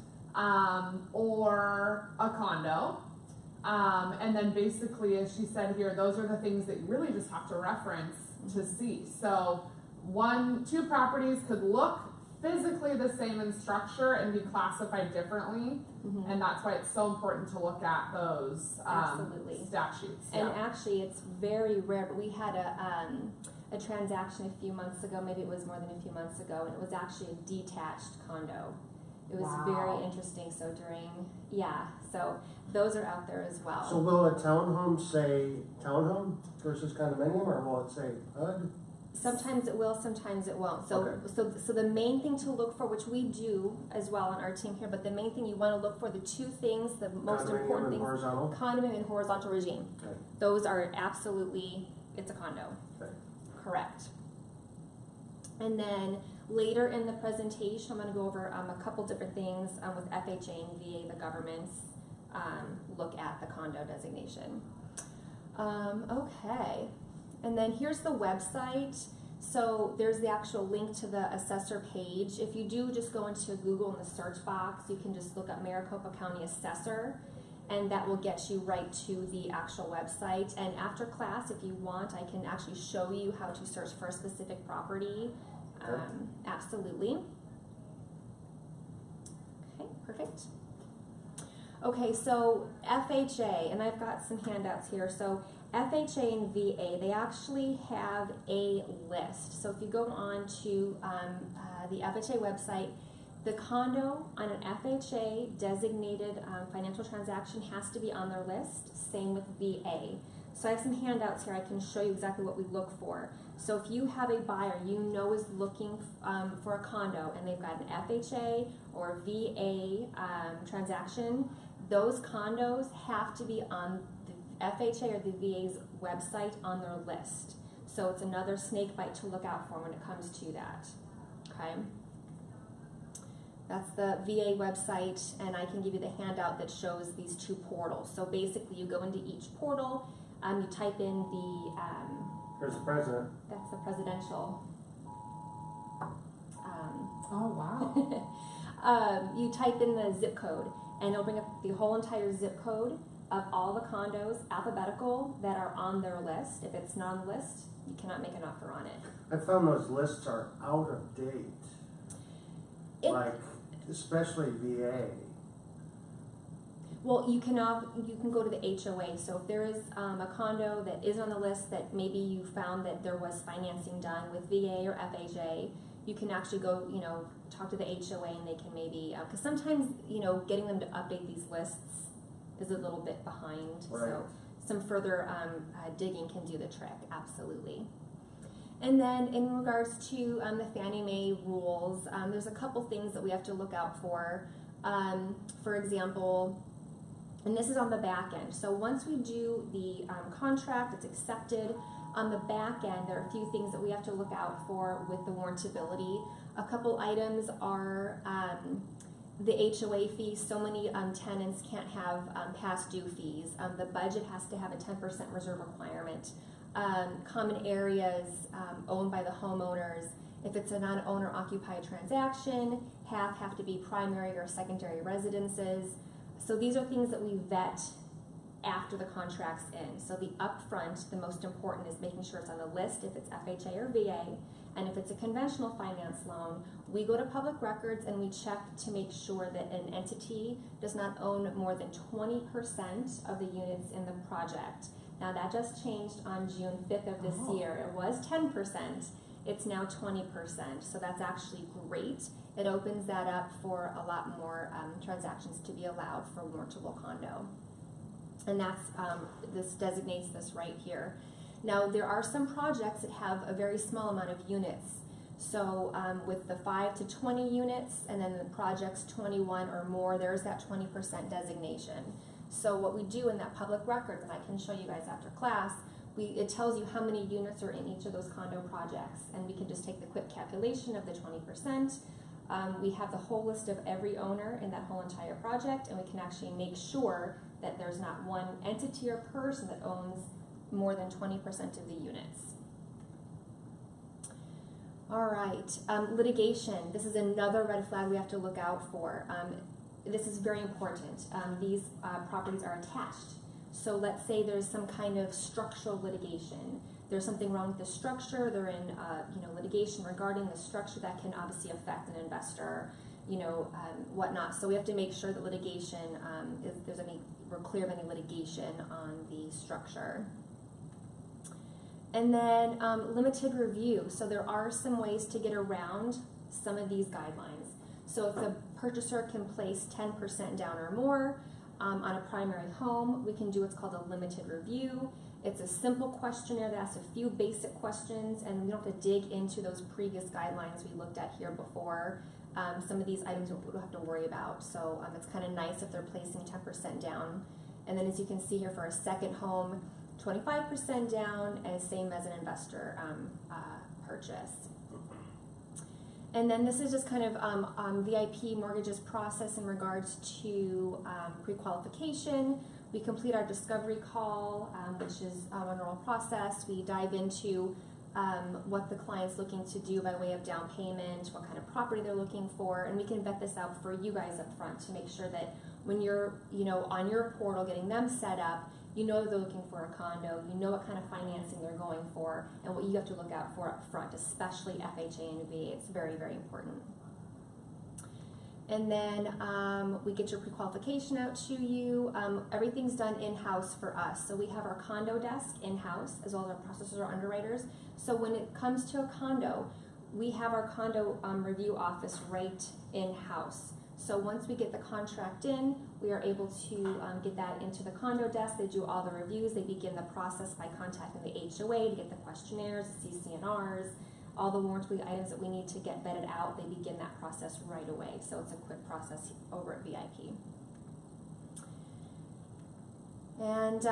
or a condo. And then basically, as she said here, those are the things that you really just have to reference to see. So two properties could look physically the same in structure and be classified differently. And that's why it's so important to look at those Absolutely. statutes. And actually, it's very rare, but we had a transaction a few months ago, maybe it was more than a few months ago, and it was actually a detached condo. It was Wow. very interesting. So so those are out there as well. So will a townhome say townhome versus condominium, or will it say HUD? Sometimes it will, sometimes it won't. So, Okay. so the main thing to look for, which we do as well on our team here, but the main thing you want to look for, the two things, the most Condominium important and things, horizontal? condominium and horizontal regime. Okay. Those are absolutely, it's a condo. Okay. Correct. And then later in the presentation, I'm going to go over a couple different things with FHA and VA, the government's look at the condo designation. Okay. And then here's the website. So there's the actual link to the assessor page. If you do just go into Google in the search box, you can just look up Maricopa County Assessor, and that will get you right to the actual website. And after class, if you want, I can actually show you how to search for a specific property. Okay. Absolutely. Okay, perfect. Okay, so FHA, and I've got some handouts here. So FHA and VA, they actually have a list. So if you go on to the FHA website, the condo on an FHA designated financial transaction has to be on their list. Same with VA. So I have some handouts here. I can show you exactly what we look for. So if you have a buyer you know is looking for a condo and they've got an FHA or VA transaction, those condos have to be on the FHA or the VA's website on their list. So it's another snake bite to look out for when it comes to that. Okay. That's the VA website, and I can give you the handout that shows these two portals. So basically you go into each portal, you type in the, There's the president. that's the presidential, Oh, wow. you type in the zip code, and it'll bring up the whole entire zip code of all the condos, alphabetical, that are on their list. If it's not on the list, you cannot make an offer on it. I found those lists are out of date. Like, especially VA. Well, you can go to the HOA. So if there is a condo that is on the list that maybe you found that there was financing done with VA or FHA, you can actually go, talk to the HOA, and they can maybe, because sometimes, getting them to update these lists is a little bit behind. Right. So some further digging can do the trick, absolutely. And then in regards to the Fannie Mae rules, there's a couple things that we have to look out for. For example, and this is on the back end. So once we do the contract, it's accepted. On the back end, there are a few things that we have to look out for with the warrantability. A couple items are the HOA fees. So many tenants can't have past due fees. The budget has to have a 10% reserve requirement. Common areas owned by the homeowners. If it's a non-owner occupied transaction, half have to be primary or secondary residences. So these are things that we vet after the contract's in. So the upfront, the most important, is making sure it's on the list if it's FHA or VA, and if it's a conventional finance loan, we go to public records and we check to make sure that an entity does not own more than 20% of the units in the project. Now that just changed on June 5th of this year. It was 10%, it's now 20%, so that's actually great. It opens that up for a lot more transactions to be allowed for mortgable condo. And that's, this designates this right here. Now there are some projects that have a very small amount of units. So with the 5 to 20 units, and then the projects 21 or more, there's that 20% designation. So what we do in that public record, and I can show you guys after class, it tells you how many units are in each of those condo projects, and we can just take the quick calculation of the 20%. We have the whole list of every owner in that whole entire project, and we can actually make sure that there's not one entity or person that owns more than 20% of the units. All right, litigation. This is another red flag we have to look out for. This is very important. These properties are attached. So let's say there's some kind of structural litigation. There's something wrong with the structure. They're in litigation regarding the structure that can obviously affect an investor, whatnot. So we have to make sure that litigation, we're clear of any litigation on the structure. And then limited review. So there are some ways to get around some of these guidelines. So if the purchaser can place 10% down or more on a primary home, we can do what's called a limited review. It's a simple questionnaire that asks a few basic questions, and we don't have to dig into those previous guidelines we looked at here before. Some of these items we don't have to worry about. So it's kind of nice if they're placing 10% down. And then as you can see here for a second home, 25% down, and same as an investor purchase. And then this is just kind of VIP mortgages process in regards to pre-qualification. We complete our discovery call, which is a normal process. We dive into what the client's looking to do by way of down payment, what kind of property they're looking for, and we can vet this out for you guys up front to make sure that when you're on your portal getting them set up, you know they're looking for a condo, you know what kind of financing they're going for, and what you have to look out for up front, especially FHA and VA. It's very, very important. And then we get your pre-qualification out to you. Everything's done in-house for us. So we have our condo desk in-house, as well as our processors or underwriters. So when it comes to a condo, we have our condo review office right in-house. So once we get the contract in, we are able to get that into the condo desk. They do all the reviews. They begin the process by contacting the HOA to get the questionnaires, the CC&Rs, all the warranty items that we need to get vetted out. They begin that process right away. So it's a quick process over at VIP. And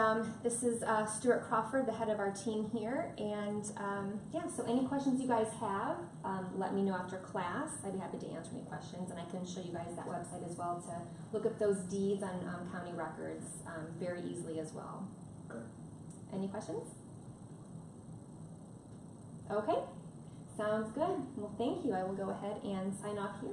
this is Stuart Crawford, the head of our team here. And yeah, so any questions you guys have, let me know after class. I'd be happy to answer any questions. And I can show you guys that website as well to look up those deeds on county records very easily as well. Okay. Any questions? Okay, sounds good. Well, thank you. I will go ahead and sign off here.